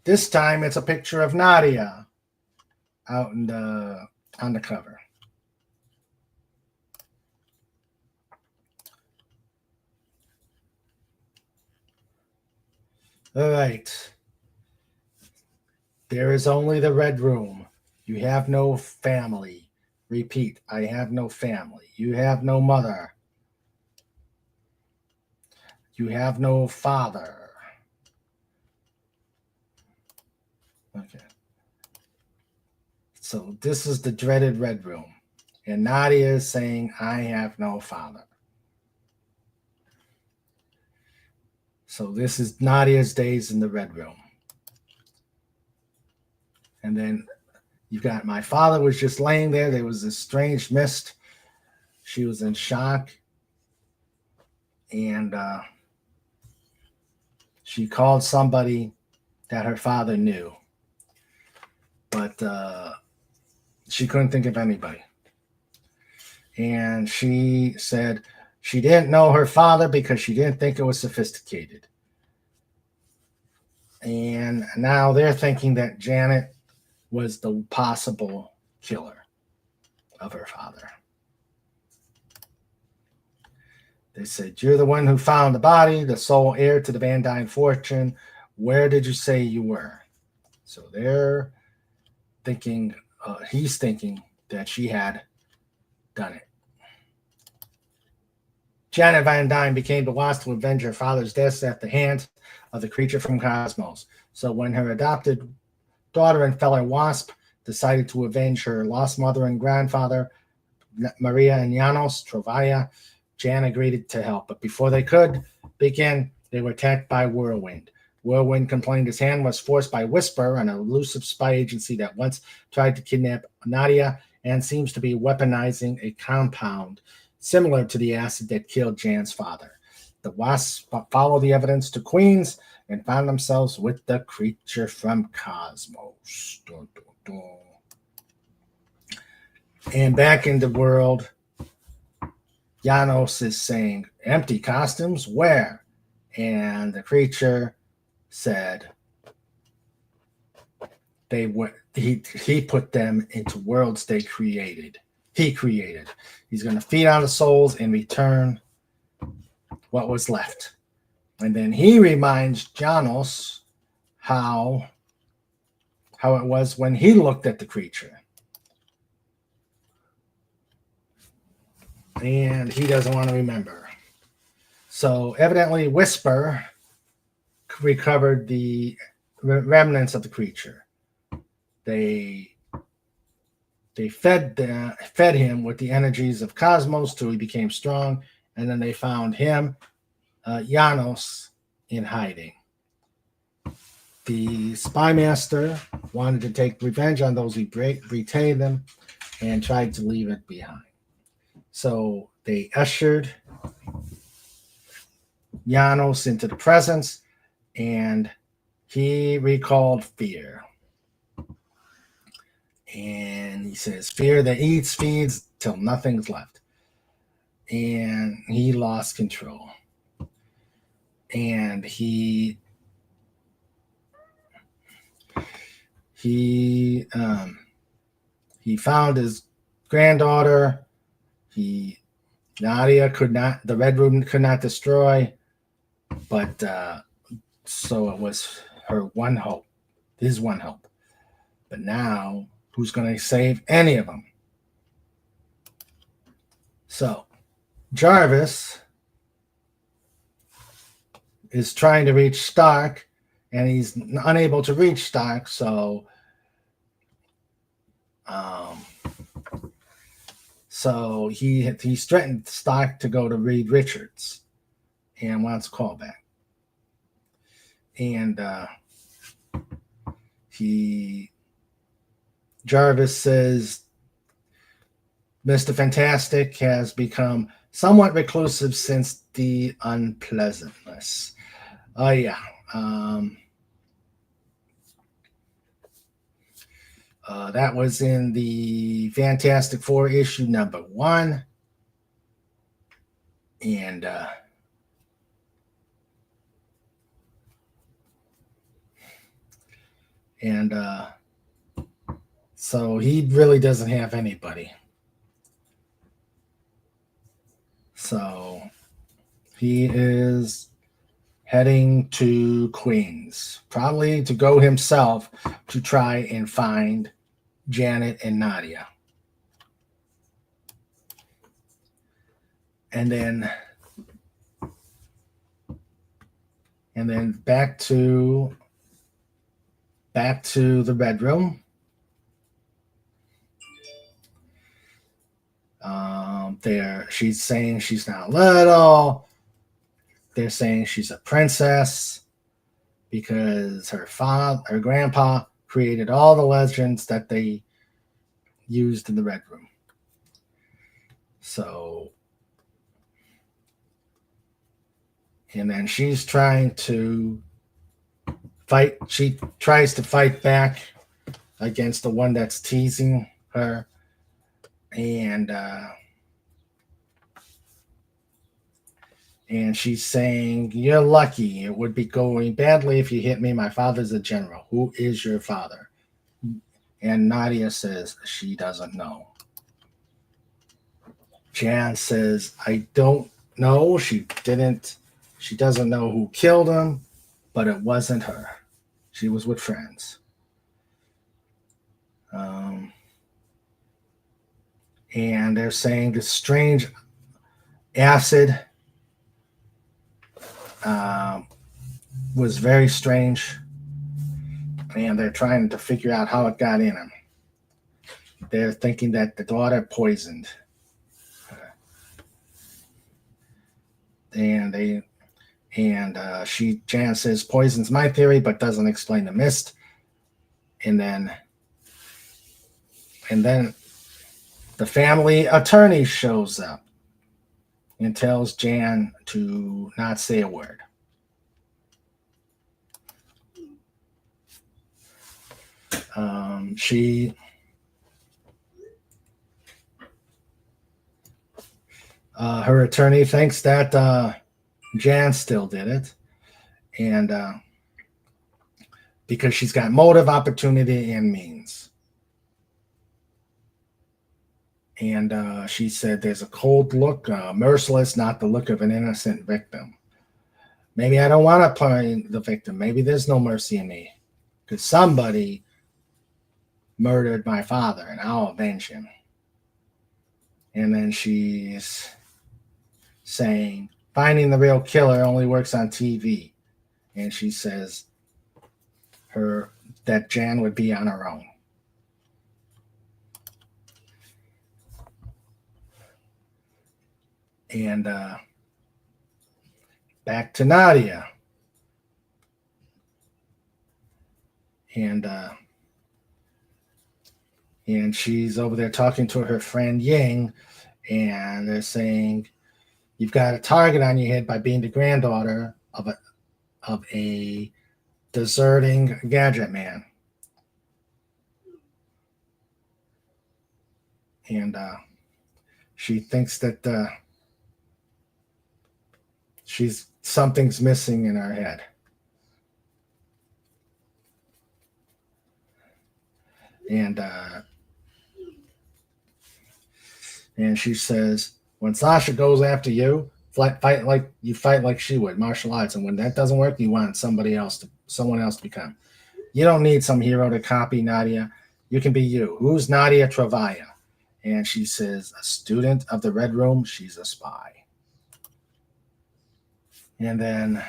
This time it's a picture of Nadia out on the cover. All right. There is only the Red Room. You have no family. Repeat, I have no family. You have no mother. You have no father. Okay. So this is the dreaded Red Room. And Nadia is saying, I have no father. So this is Nadia's days in the Red Room. And then you've got my father was just laying there. There was this strange mist. She was in shock. And she called somebody that her father knew. But she couldn't think of anybody. And she said she didn't know her father because she didn't think it was sophisticated. And now they're thinking that Janet was the possible killer of her father. They said, you're the one who found the body, the sole heir to the Van Dyne fortune. Where did you say you were? So they're thinking, he's thinking that she had done it. Janet Van Dyne became the Wasp to avenge her father's death at the hands of the creature from Cosmos. So when her adopted daughter and fellow Wasp decided to avenge her lost mother and grandfather, Maria and Janos Trovaya, Jan agreed to help. But before they could begin, they were attacked by Whirlwind. Whirlwind complained his hand was forced by Whisper, an elusive spy agency that once tried to kidnap Nadia and seems to be weaponizing a compound similar to the acid that killed Jan's father. The Wasps followed the evidence to Queens and found themselves with the creature from Cosmos. Dun, dun, dun. And back in the world, Janos is saying, empty costumes? Where? And the creature said they were he put them into worlds they created. He created. He's going to feed on the souls and return what was left. And then he reminds Janos how it was when he looked at the creature. And he doesn't want to remember. So evidently Whisper recovered the remnants of the creature. They fed him with the energies of Cosmos till he became strong, and then they found him, Janos, in hiding. The spy master wanted to take revenge on those who betrayed them and tried to leave it behind. So they ushered Janos into the presence, and he recalled fear. And he says, fear that eats, feeds till nothing's left. And he lost control. And he found his granddaughter. Nadia the Red Room could not destroy, but so it was her one hope, his one hope. But now, who's going to save any of them? So, Jarvis is trying to reach Stark, and he's unable to reach Stark, so he's threatened Stark to go to Reed Richards and wants a call back. And Jarvis says Mr. Fantastic has become somewhat reclusive since the unpleasantness. Oh, yeah. That was in the Fantastic Four issue #1. And so he really doesn't have anybody. So he is heading to Queens, probably to go himself to try and find Janet and Nadia. And then back to the bedroom. She's saying she's not little. They're saying she's a princess because her grandpa created all the legends that they used in the Red Room. So, and then she's trying to fight. She tries to fight back against the one that's teasing her. And she's saying, "You're lucky. It would be going badly if you hit me. My father's a general. Who is your father?" And Nadia says she doesn't know. Jan says, "I don't know. She doesn't know who killed him, but it wasn't her. She was with friends." And they're saying this strange acid was very strange, and they're trying to figure out how it got in him. They're thinking that the daughter poisoned her. Jan says poison's my theory, but doesn't explain the mist. And then the family attorney shows up and tells Jan to not say a word. Her attorney thinks that Jan still did it, and because she's got motive, opportunity, and means. And she said there's a cold look, merciless, not the look of an innocent victim. Maybe I don't want to play the victim. Maybe there's no mercy in me because somebody murdered my father and I'll avenge him. And then she's saying finding the real killer only works on TV. And she says that Jan would be on her own. And back to Nadia. And she's over there talking to her friend Ying, and they're saying, "You've got a target on your head by being the granddaughter of a deserting gadget man." And she thinks that something's missing in her head. And she says, when Sasha goes after you, fight like she would, martial arts. And when that doesn't work, you want someone else to become. You don't need some hero to copy Nadia. You can be you. Who's Nadia Travaya? And she says, a student of the Red Room. She's a spy. And then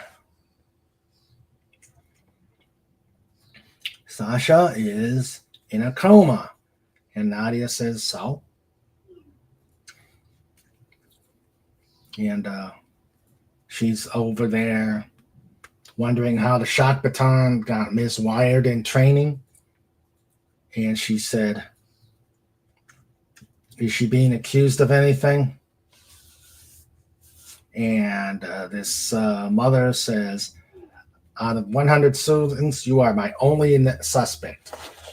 Sasha is in a coma. And Nadia says so. And she's over there wondering how the shock baton got miswired in training. And she said, is she being accused of anything? And this mother says, out of 100 students, you are my only suspect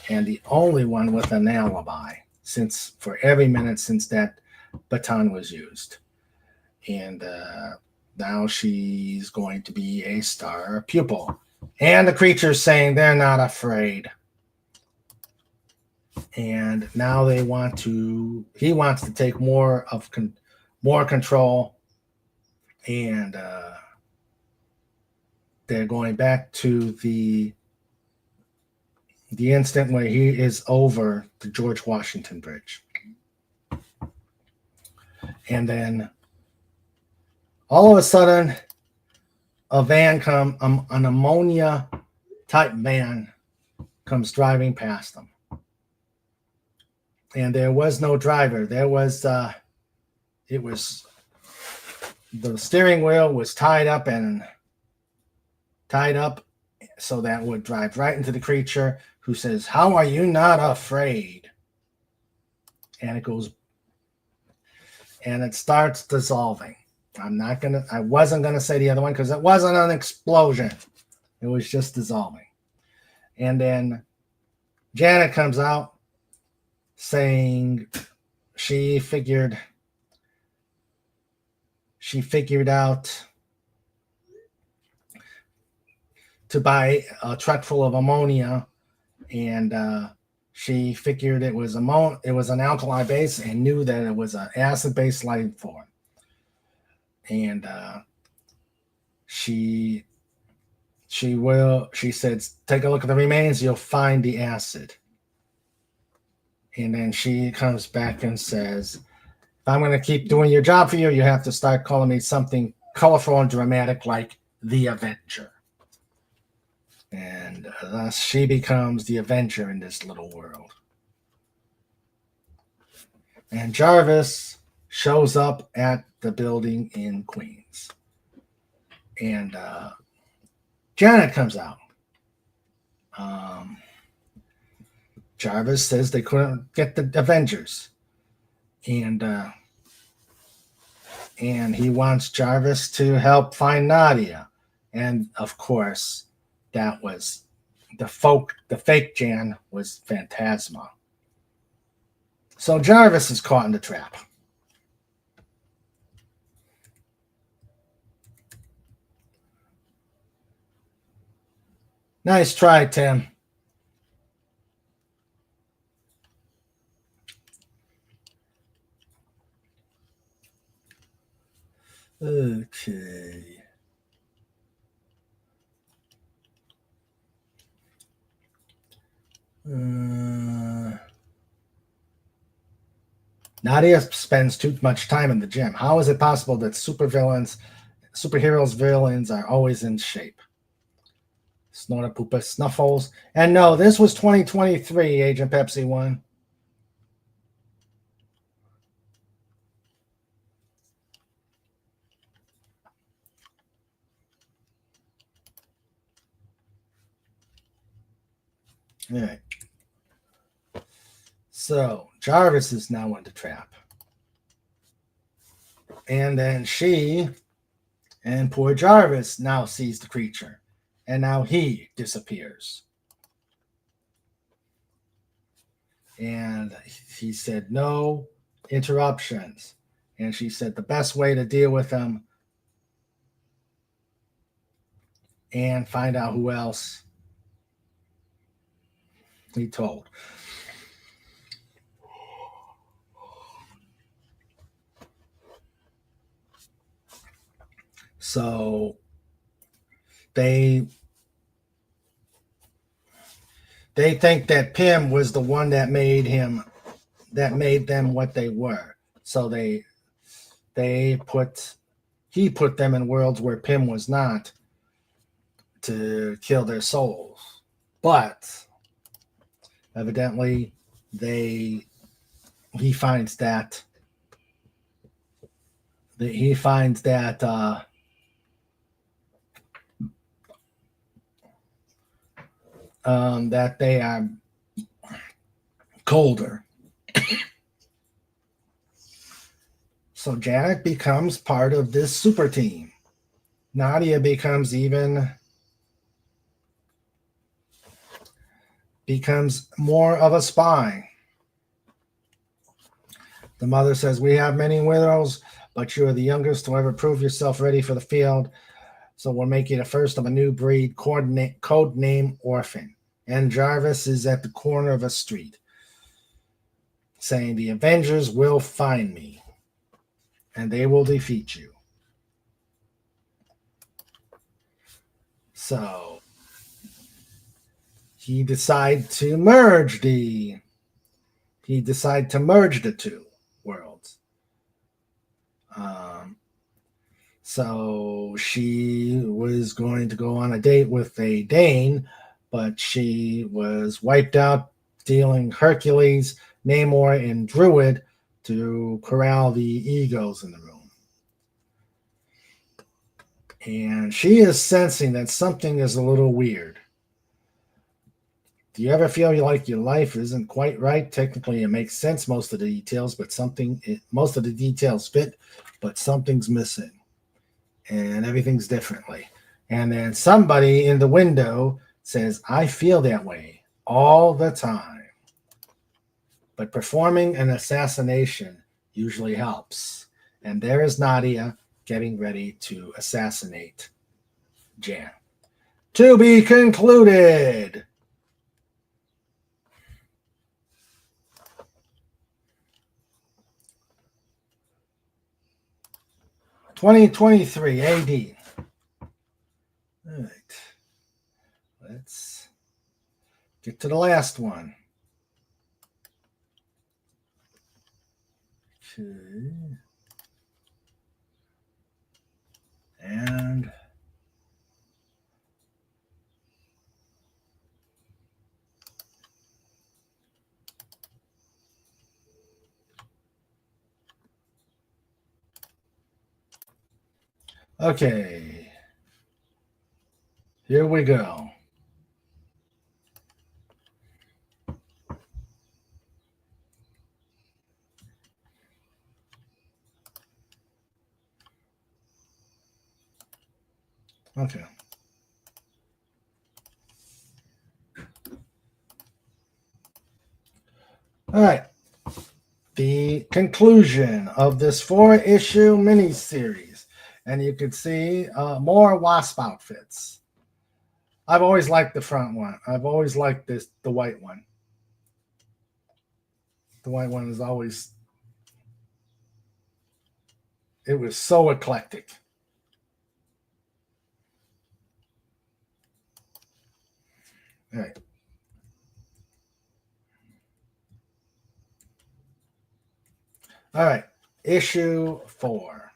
and the only one with an alibi since for every minute since that baton was used. And now she's going to be a star pupil. And the creature's saying they're not afraid. And now he wants to take more control. And they're going back to the instant where he is over the George Washington Bridge. And then all of a sudden, an ammonia type van comes driving past them. And there was no driver. The steering wheel was tied up so that would drive right into the creature, who says, "How are you not afraid?" And it starts dissolving. I wasn't gonna say the other one because it wasn't an explosion. It was just dissolving. And then Janet comes out saying she figured out to buy a truck full of ammonia, and she figured it was an alkali base and knew that it was an acid-based life form. And she said, take a look at the remains, you'll find the acid. And then she comes back and says, if I'm going to keep doing your job for you, you have to start calling me something colorful and dramatic like the Avenger. And thus she becomes the Avenger in this little world. And Jarvis shows up at the building in Queens. And Janet comes out. Jarvis says they couldn't get the Avengers. And he wants Jarvis to help find Nadia. And of course, that was the fake Jan was Phantasma. So Jarvis is caught in the trap. Nice try, Tim. Okay. Nadia spends too much time in the gym. How is it possible that superheroes villains are always in shape? Snortapoopa Snuffles. And no, this was 2023, Agent Pepsi 1. All right. So Jarvis is now in the trap. And then poor Jarvis now sees the creature. And now he disappears. And he said, no interruptions. And she said the best way to deal with him and find out who else he told. So they think that Pym was the one that made them what they were. So he put them in worlds where Pym was not to kill their souls. But evidently he finds that that they are colder. So Janet becomes part of this super team. Nadia becomes more of a spy. The mother says, "We have many widows, but you are the youngest to ever prove yourself ready for the field. So we'll make you the first of a new breed, code name Orphan." And Jarvis is at the corner of a street saying, "The Avengers will find me, and they will defeat you." So he decided to merge the two worlds. So she was going to go on a date with a Dane, but she was wiped out dealing Hercules, Namor, and Druid to corral the egos in the room. And she is sensing that something is a little weird. Do you ever feel like your life isn't quite right? Technically, it makes sense, most of the details, but most of the details fit, but something's missing. And everything's differently. And then somebody in the window says, "I feel that way all the time." But performing an assassination usually helps. And there is Nadia getting ready to assassinate Jan. To be concluded. (2023) AD. All right. Let's get to the last one. Okay. And okay. Here we go. Okay. All right. The conclusion of this 4-issue miniseries. And you can see more Wasp outfits. I've always liked the front one. I've always liked the white one. The white one is always, it was so eclectic. All right. All right. Issue 4.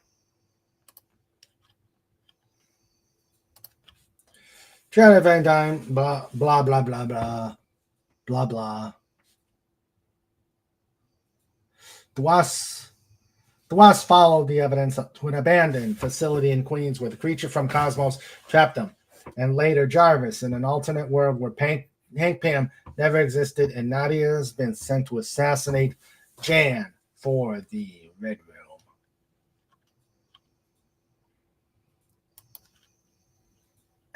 Janet Van Dyne, blah, blah, blah, blah, blah, blah, blah. The Wasp followed the evidence to an abandoned facility in Queens where the creature from Cosmos trapped them. And later, Jarvis, in an alternate world where Hank Pym never existed, and Nadia has been sent to assassinate Jan for the Red Room.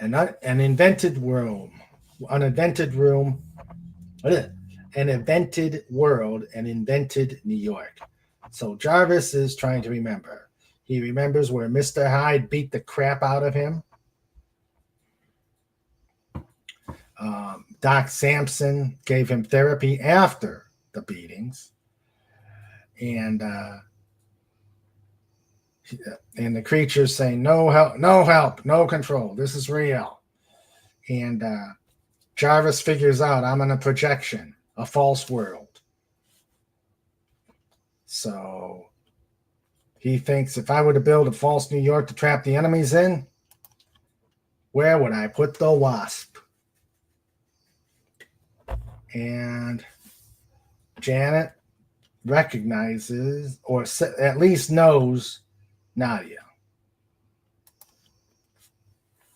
An invented world, an invented world, an invented New York. So Jarvis is trying to remember. He remembers where Mr. Hyde beat the crap out of him. Doc Samson gave him therapy after the beatings. And the creature's saying, "No help, no control. This is real." And Jarvis figures out, I'm in a projection, a false world. So he thinks, if I were to build a false New York to trap the enemies in, where would I put the Wasp? And Janet recognizes, or at least knows, Nadia.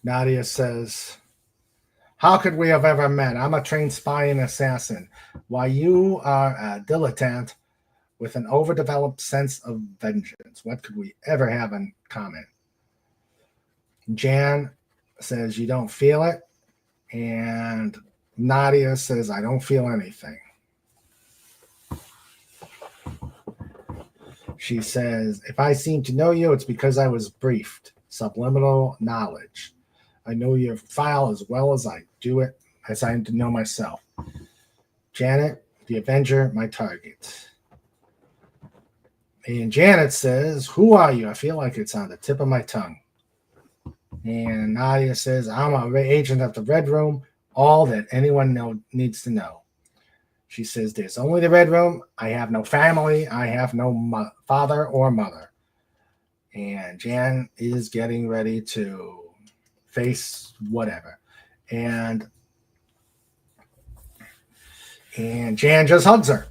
Nadia says, "How could we have ever met? I'm a trained spy and assassin, while you are a dilettante with an overdeveloped sense of vengeance. What could we ever have in common? Jan says, you don't feel it. And Nadia says, I don't feel anything. She says, if I seem to know you, it's because I was briefed. Subliminal knowledge. I know your file as well as I do it, as I know myself. Janet, the Avenger, my target. And Janet says, who are you? I feel like it's on the tip of my tongue. And Nadia says, I'm an agent of the Red Room, all that anyone needs to know. She says, there's only the Red Room. I have no family. I have no father or mother. And Jan is getting ready to face whatever. And Jan just hugs her,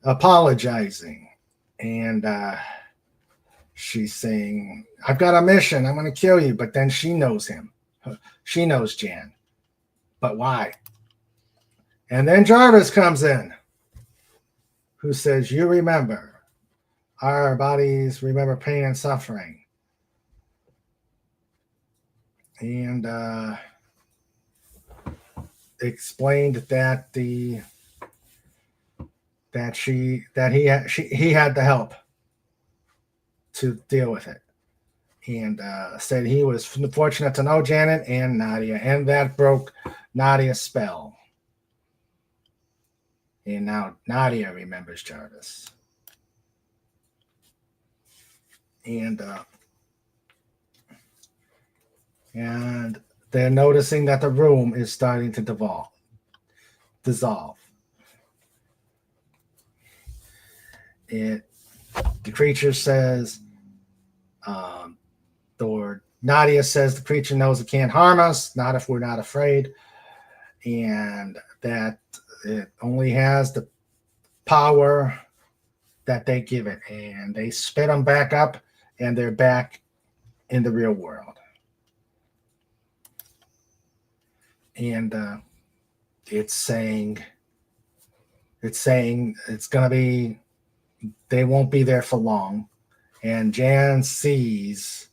apologizing. And she's saying, I've got a mission. I'm going to kill you. But then she knows him. She knows Jan. But why? And then Jarvis comes in, who says, you remember. Our bodies remember pain and suffering. And explained that he had the help to deal with it, and said he was fortunate to know Janet and Nadia, and that broke Nadia's spell. And now Nadia remembers Jarvis. And they're noticing that the room is starting to dissolve. The creature says, or Nadia says the creature knows it can't harm us, not if we're not afraid, and that it only has the power that they give it. And they spit them back up, and they're back in the real world. And it's saying it's going to be, they won't be there for long. And Jan sees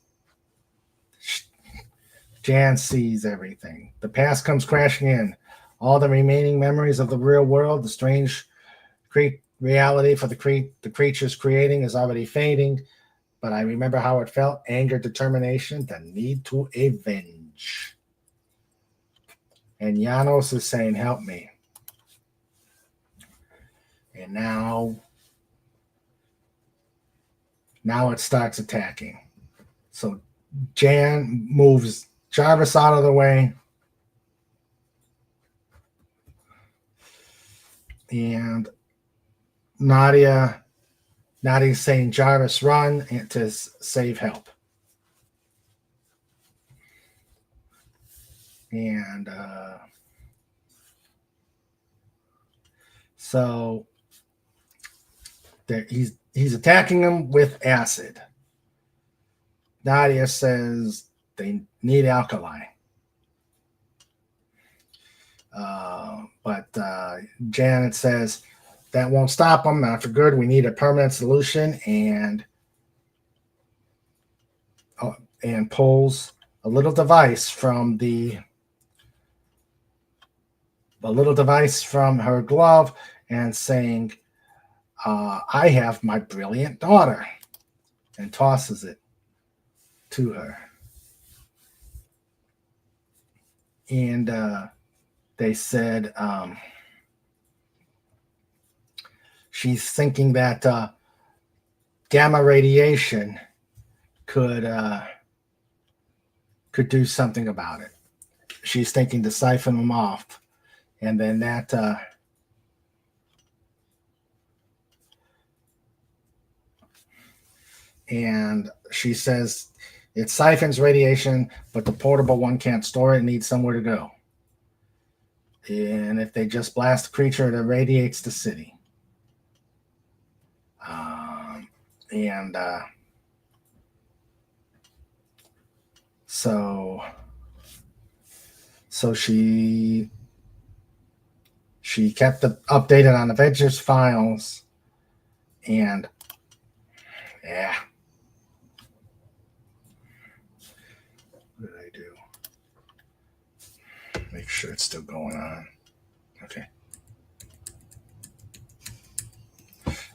everything. The past comes crashing in. All the remaining memories of the real world, the strange reality for the creatures creating is already fading. But I remember how it felt: anger, determination, the need to avenge. And Janos is saying, help me. And now it starts attacking. So Jan moves Jarvis out of the way. And Nadia's saying, Jarvis, run, and to save help. And so he's attacking him with acid. Nadia says they need alkali. But Janet says that won't stop them. Not for good. We need a permanent solution, and pulls a little device from her glove and saying, I have my brilliant daughter, and tosses it to her. And they said she's thinking that gamma radiation could do something about it. She's thinking to siphon them off. And then that and she says it siphons radiation, but the portable one can't store it. It needs somewhere to go. And if they just blast the creature, it irradiates the city. So she kept updated on Avengers files, And yeah. What did I do? Make sure it's still going on. Okay.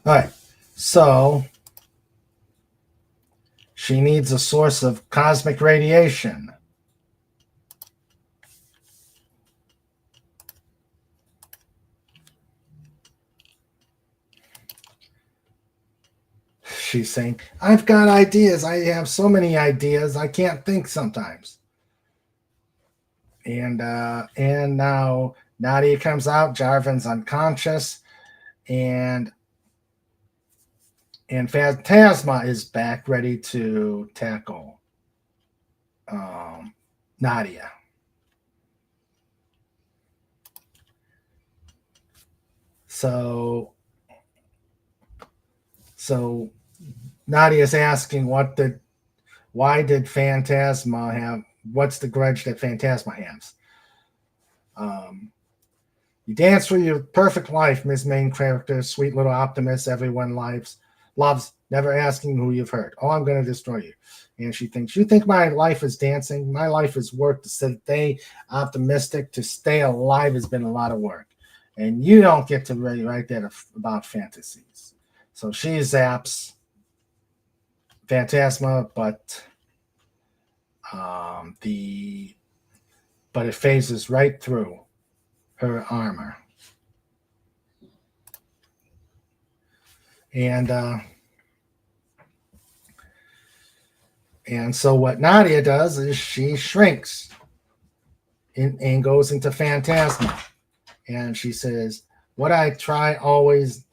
All right. So she needs a source of cosmic radiation. She's saying, I've got ideas. I have so many ideas. I can't think sometimes. And now Nadia comes out. Jarvan's unconscious. And Phantasma is back ready to tackle Nadia. So Nadia's asking why did Phantasma have, what's the grudge that Phantasma has? You dance for your perfect life, Miss Main Character, sweet little optimist everyone loves, never asking who you've hurt. Oh, I'm going to destroy you. And she thinks, you think my life is dancing? My life is work to stay optimistic, to stay alive has been a lot of work. And you don't get to really write that about fantasies. So she zaps Phantasma, but it phases right through her armor. And so what Nadia does is she shrinks and goes into Phantasma. And she says, what I always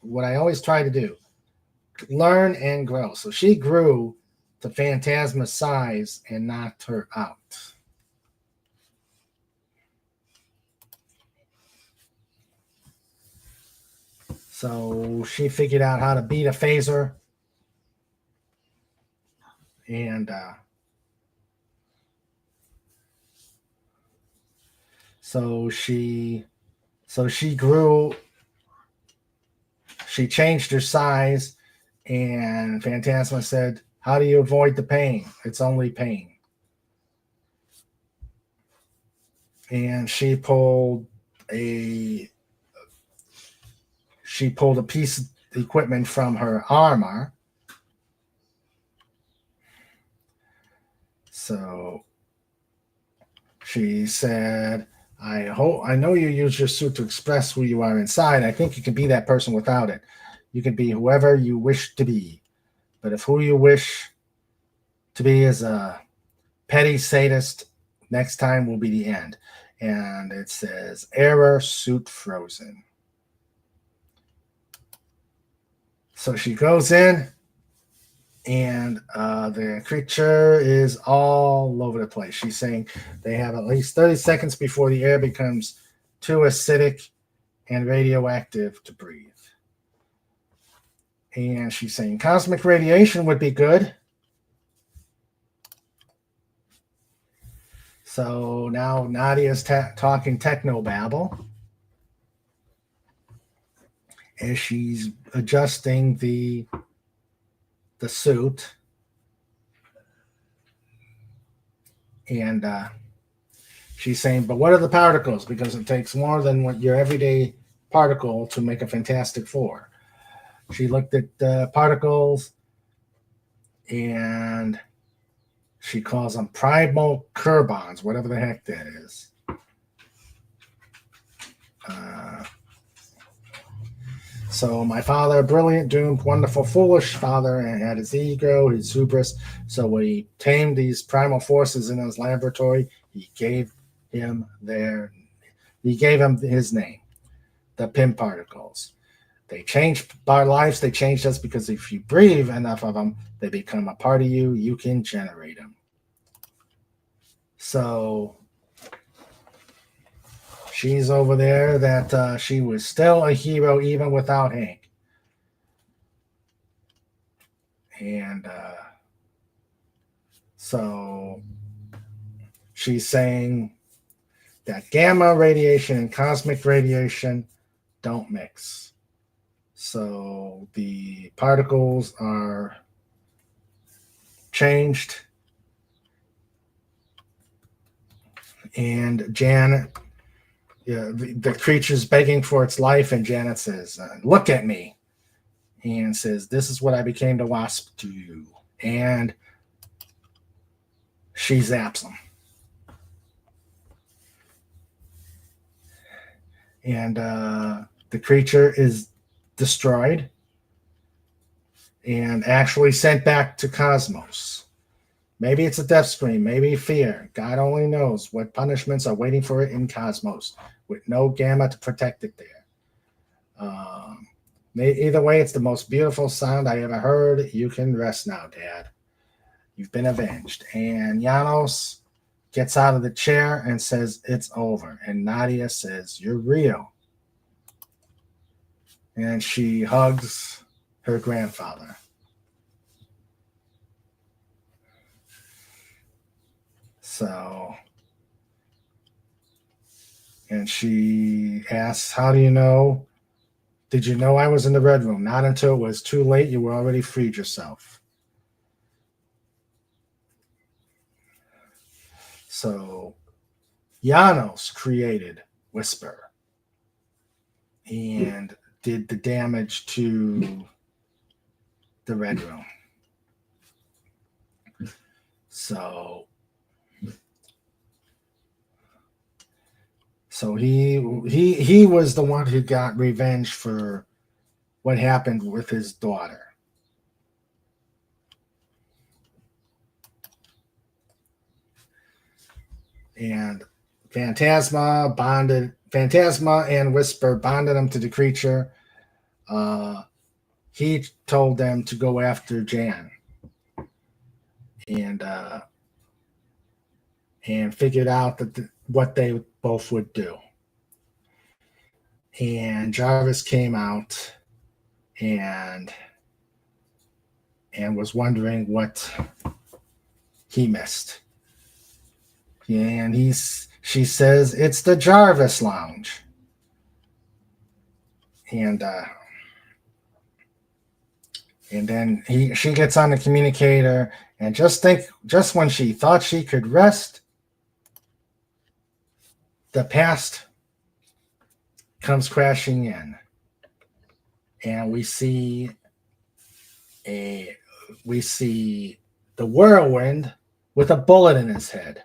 try to do, learn and grow. So she grew to Phantasma's size and knocked her out. So she figured out how to beat a phaser. And so she grew. She changed her size, and Phantasma said, how do you avoid the pain? It's only pain. And she pulled a piece of equipment from her armor. So she said, I know you use your suit to express who you are inside. I think you can be that person without it. You can be whoever you wish to be. But if who you wish to be is a petty sadist, next time will be the end. And it says, error, suit frozen. So she goes in, and the creature is all over the place. She's saying they have at least 30 seconds before the air becomes too acidic and radioactive to breathe. And she's saying cosmic radiation would be good. So now Nadia's talking technobabble as she's adjusting the suit. And she's saying, but what are the particles? Because it takes more than what your everyday particle to make a Fantastic Four. She looked at the particles, and she calls them primal carbons, whatever the heck that is. So my father, brilliant, doomed, wonderful, foolish father, and had his ego, his hubris. So when he tamed these primal forces in his laboratory, he gave him his name, the Pym particles. They changed our lives. They changed us because if you breathe enough of them, they become a part of you. You can generate them. So she's over there that she was still a hero even without Hank. And so she's saying that gamma radiation and cosmic radiation don't mix. So the particles are changed. And Janet, the creature's begging for its life, and Janet says, look at me. And says, this is what I became the Wasp to you. And she zaps him. And the creature is destroyed and actually sent back to Cosmos. Maybe it's a death scream, maybe fear. God only knows what punishments are waiting for it in Cosmos with no Gamma to protect it there. Either way, it's the most beautiful sound I ever heard. You can rest now, Dad. You've been avenged. And Janos gets out of the chair and says, it's over. And Nadia says, you're real. And she hugs her grandfather. So, and she asks, how do you know? Did you know I was in the Red Room? Not until it was too late. You were already freed yourself. So, Janos created Whisper and did the damage to the Red Room. So he was the one who got revenge for what happened with his daughter. And Phantasma and Whisper bonded him to the creature. He told them to go after Jan. And figured out that what they both would do. And Jarvis came out and was wondering what he missed. And she says it's the Jarvis Lounge. And then she gets on the communicator, and just when she thought she could rest, the past comes crashing in, and we see the Whirlwind with a bullet in his head.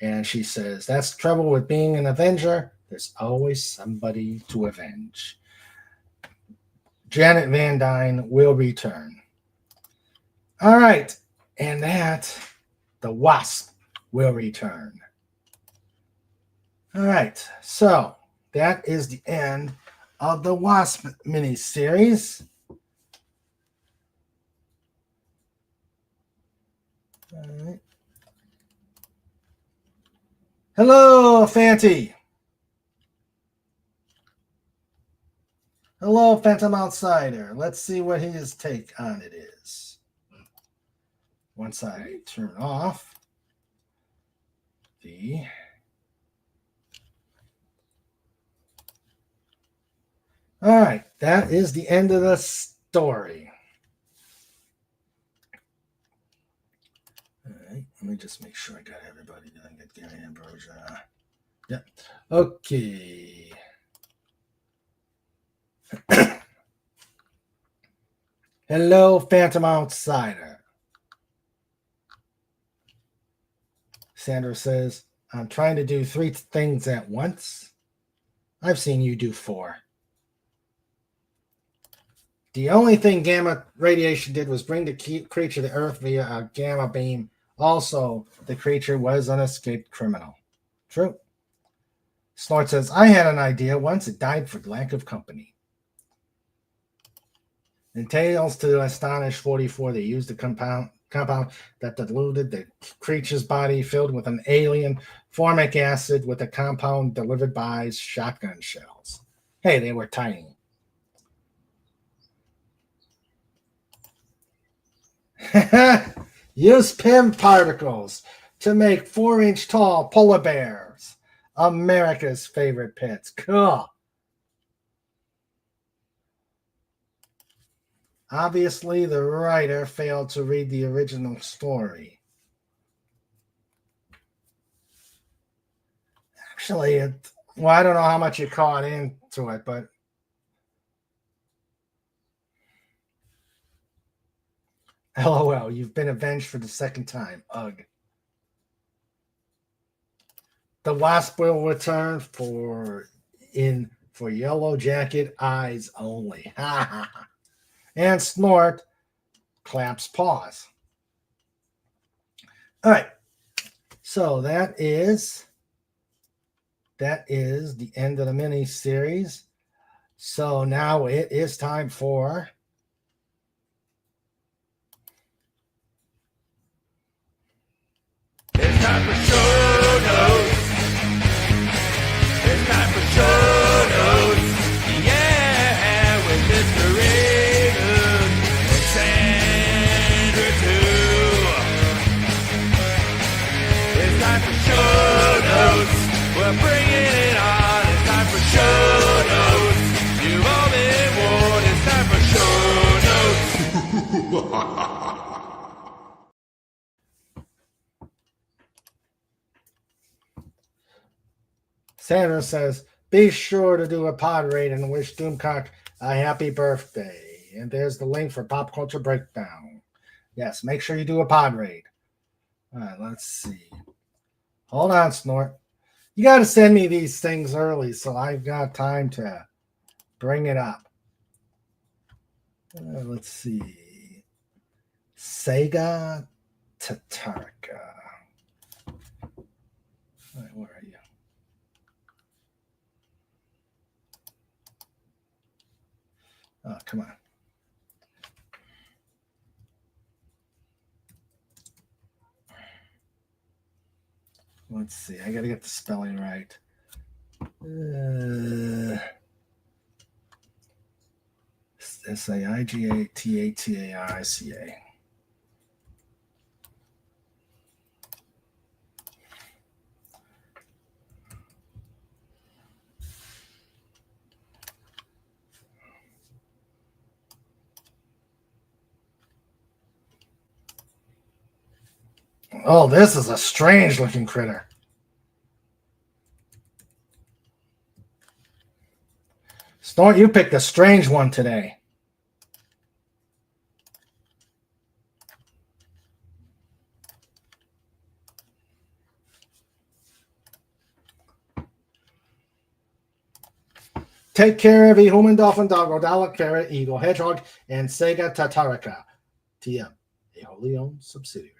And she says, that's the trouble with being an Avenger. There's always somebody to avenge. Janet Van Dyne will return. All right. And the Wasp will return. All right. So that is the end of the Wasp miniseries. All right. Hello, Fanty. Hello, Phantom Outsider. Let's see what his take on it is. Once I turn off the... All right, that is the end of the story. All right, let me just make sure I got everybody. Did I get Gary Ambrosia? Yep. Okay. Hello, Phantom Outsider. Sandra says, I'm trying to do 3 things at once. I've seen you do 4. The only thing gamma radiation did was bring the creature to Earth via a gamma beam. Also, the creature was an escaped criminal. True. Snort says, I had an idea once. It died for lack of company. In Tales to Astonish 44, they used a compound that diluted the creature's body filled with an alien formic acid with a compound delivered by shotgun shells. Hey, they were tiny. Use PIM particles to make 4-inch tall polar bears. America's favorite pets. Cool. Obviously, the writer failed to read the original story. Actually, I don't know how much you caught into it, but LOL, you've been avenged for the second time. Ugh. The Wasp will return for Yellow Jacket eyes only. And Snort claps paws. All right. So that is the end of the mini series. So now it is time for It's time for show notes. It's time for show notes. Yeah, with Mr. Raven and Sandra too. It's time for show notes. We're bringing it on. It's time for show notes. You've all been warned. It's time for show notes. Sandra says, be sure to do a pod raid and wish Doomcock a happy birthday. And there's the link for Pop Culture Breakdown. Yes, make sure you do a pod raid. All right, let's see. Hold on, Snort. You got to send me these things early so I've got time to bring it up. Let's see. Sega Tatarika. All right, where are you? Oh, come on. Let's see. I got to get the spelling right. Saigatatarica. Oh, this is a strange looking critter. Snort, you picked a strange one today. Take care of a human, dolphin, doggo, Dalek, parrot, eagle, hedgehog, and Sega Tatarica. TM, a wholly owned subsidiary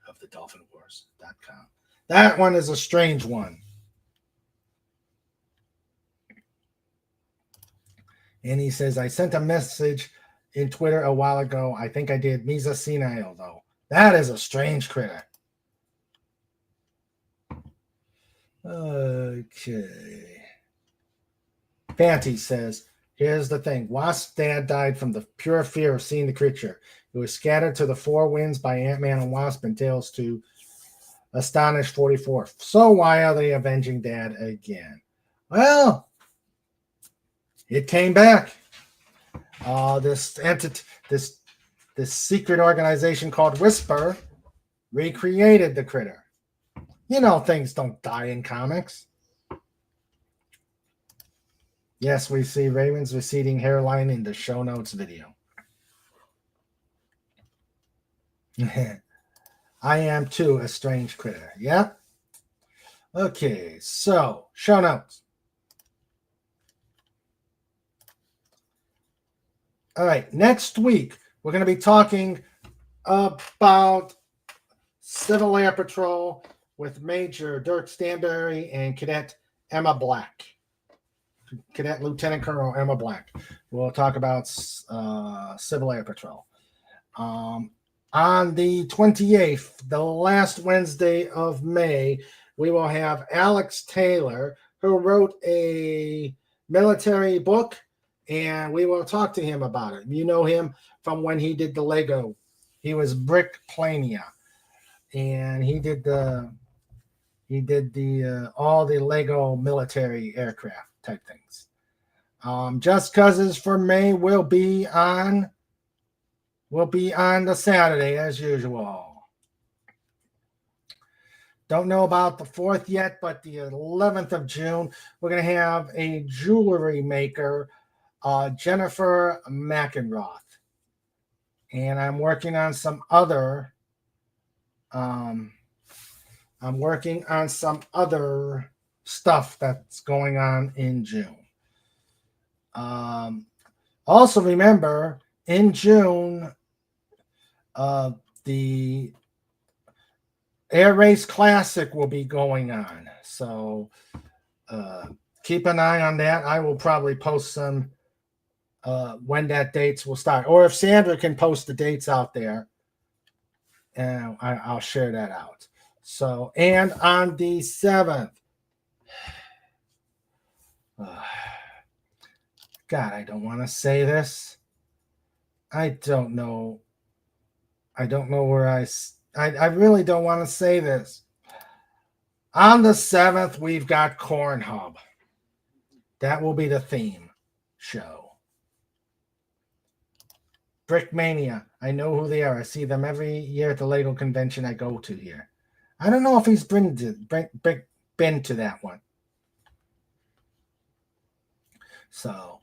of the DolphinWars.com. That one is a strange one. And he says, I sent a message in Twitter a while ago. I think I did. Misa senile, though. That is a strange critter. Okay. Fanty says, here's the thing. Wasp's dad died from the pure fear of seeing the creature. It was scattered to the four winds by Ant-Man and Wasp and Tales to Astonish 44. So why are they avenging Dad again? Well, it came back. This entity, this secret organization called Whisper recreated the critter. You know, things don't die in comics. Yes, we see Raven's receding hairline in the show notes video. I am too a strange critter. Yeah? Okay, so show notes. All right, next week we're going to be talking about Civil Air Patrol with Major Dirk Stanberry and Cadet Emma Black. Cadet Lieutenant Colonel Emma Black. We'll talk about Civil Air Patrol. On the 28th, the last Wednesday of May, we will have Alex Taylor, who wrote a military book, and we will talk to him about it. You know him from when he did the Lego. He was Brick Plania, and he did all the Lego military aircraft type things. Just Causes for May will be on will be on the Saturday as usual. Don't know about the 4th yet, but the 11th of June, we're going to have a jewelry maker, Jennifer McEnroth. And I'm working on some other stuff that's going on in June. Also remember, in June, the Air Race Classic will be going on. So keep an eye on that. I will probably post some when that dates will start. Or if Sandra can post the dates out there, and I'll share that out. So, and on the 7th, God, I don't want to say this. I don't know where I really don't want to say this. On the 7th, we've got Corn Hub. That will be the theme show. Brickmania. I know who they are. I see them every year at the Lego convention I go to here. I don't know if he's been to that one. So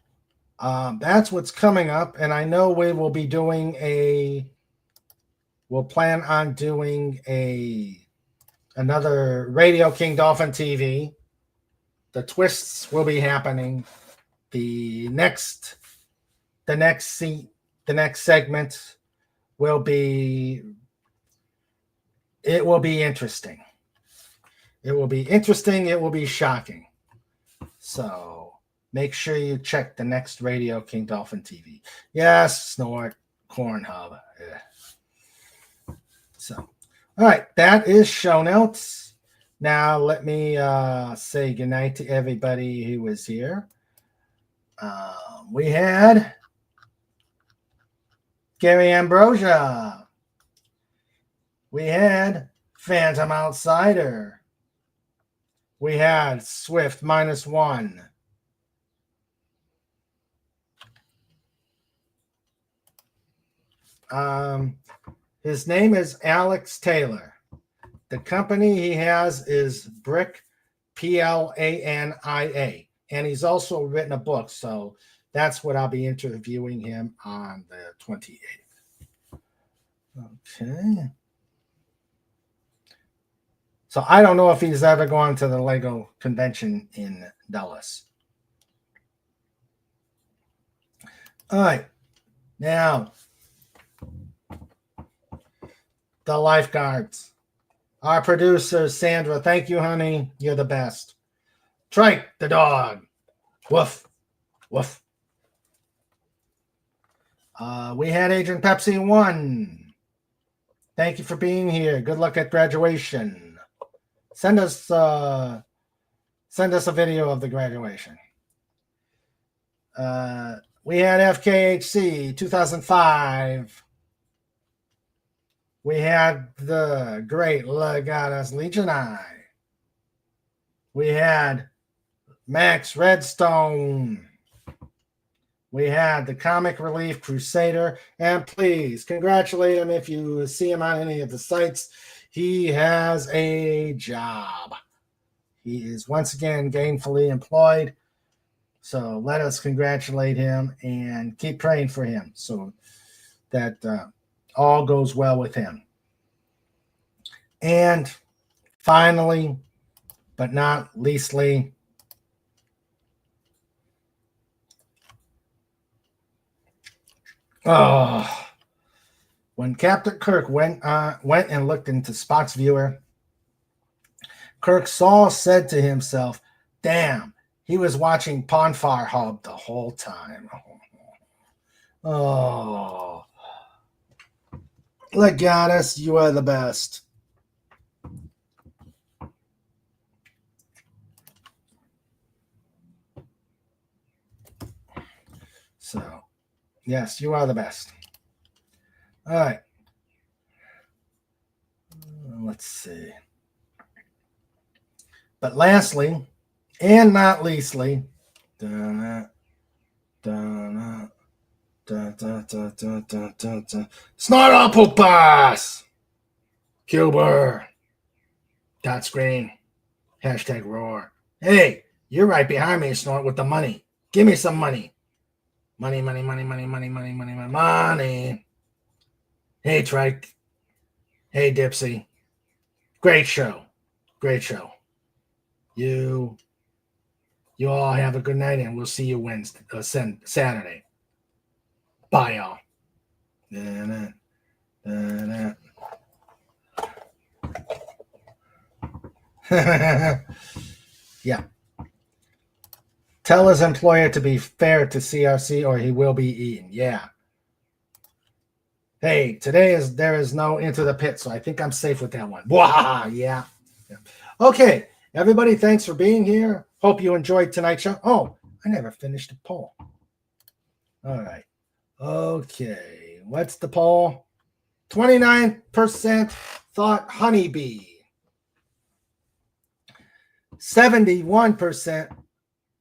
that's what's coming up. And I know we will be doing we'll plan on doing another Radio King Dolphin TV. The twists will be happening. The next segment will be interesting. It will be interesting. It will be shocking. So make sure you check the next Radio King Dolphin TV. Yes, Snort, Corn Hub. Yeah. So, all right, that is show notes. Now let me say goodnight to everybody who was here. We had Gary Ambrosia. We had Phantom Outsider. We had Swift -1. His name is Alex Taylor. The company he has is Brick, Plania. And he's also written a book. So that's what I'll be interviewing him on the 28th. Okay. So I don't know if he's ever gone to the Lego convention in Dallas. All right. Now, the lifeguards. Our producer, Sandra. Thank you, honey. You're the best. Trike, the dog. Woof. Woof. We had Agent Pepsi 1. Thank you for being here. Good luck at graduation. Send us a video of the graduation. We had FKHC 2005. We had the great Legatus Legionii. We had Max Redstone. We had the Comic Relief Crusader. And please congratulate him if you see him on any of the sites. He has a job. He is once again gainfully employed. So let us congratulate him and keep praying for him so that all goes well with him. And finally, but not leastly, when Captain Kirk went and looked into Spock's viewer, Kirk said to himself, damn, he was watching Ponfar Hub the whole time. Oh, Legatus, you are the best. So, yes, you are the best. All right. Let's see. But lastly, and not leastly, Snort all poop pass. Cuber. Dot screen. Hashtag roar. Hey, you're right behind me, Snort, with the money. Give me some money. Money. Hey, Trike. Hey, Dipsy. Great show. You all have a good night, and we'll see you Saturday. Bye, y'all. Yeah. Tell his employer to be fair to CRC or he will be eaten. Yeah. Hey, there is no Into the Pit, so I think I'm safe with that one. Wow, yeah. Okay, everybody, thanks for being here. Hope you enjoyed tonight's show. Oh, I never finished the poll. All right. Okay, what's the poll? 29% thought honeybee. 71%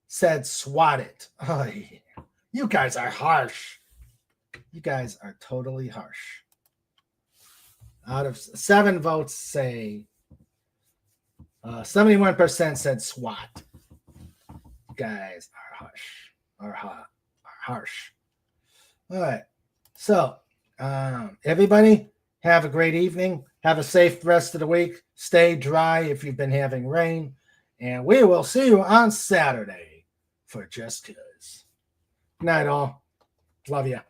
said swat it. Oh, you guys are harsh. You guys are totally harsh. Out of 7 votes, say 71% said SWAT. You guys are harsh. All right. So, everybody, have a great evening. Have a safe rest of the week. Stay dry if you've been having rain. And we will see you on Saturday for Just 'Cause. Good night, all. Love you.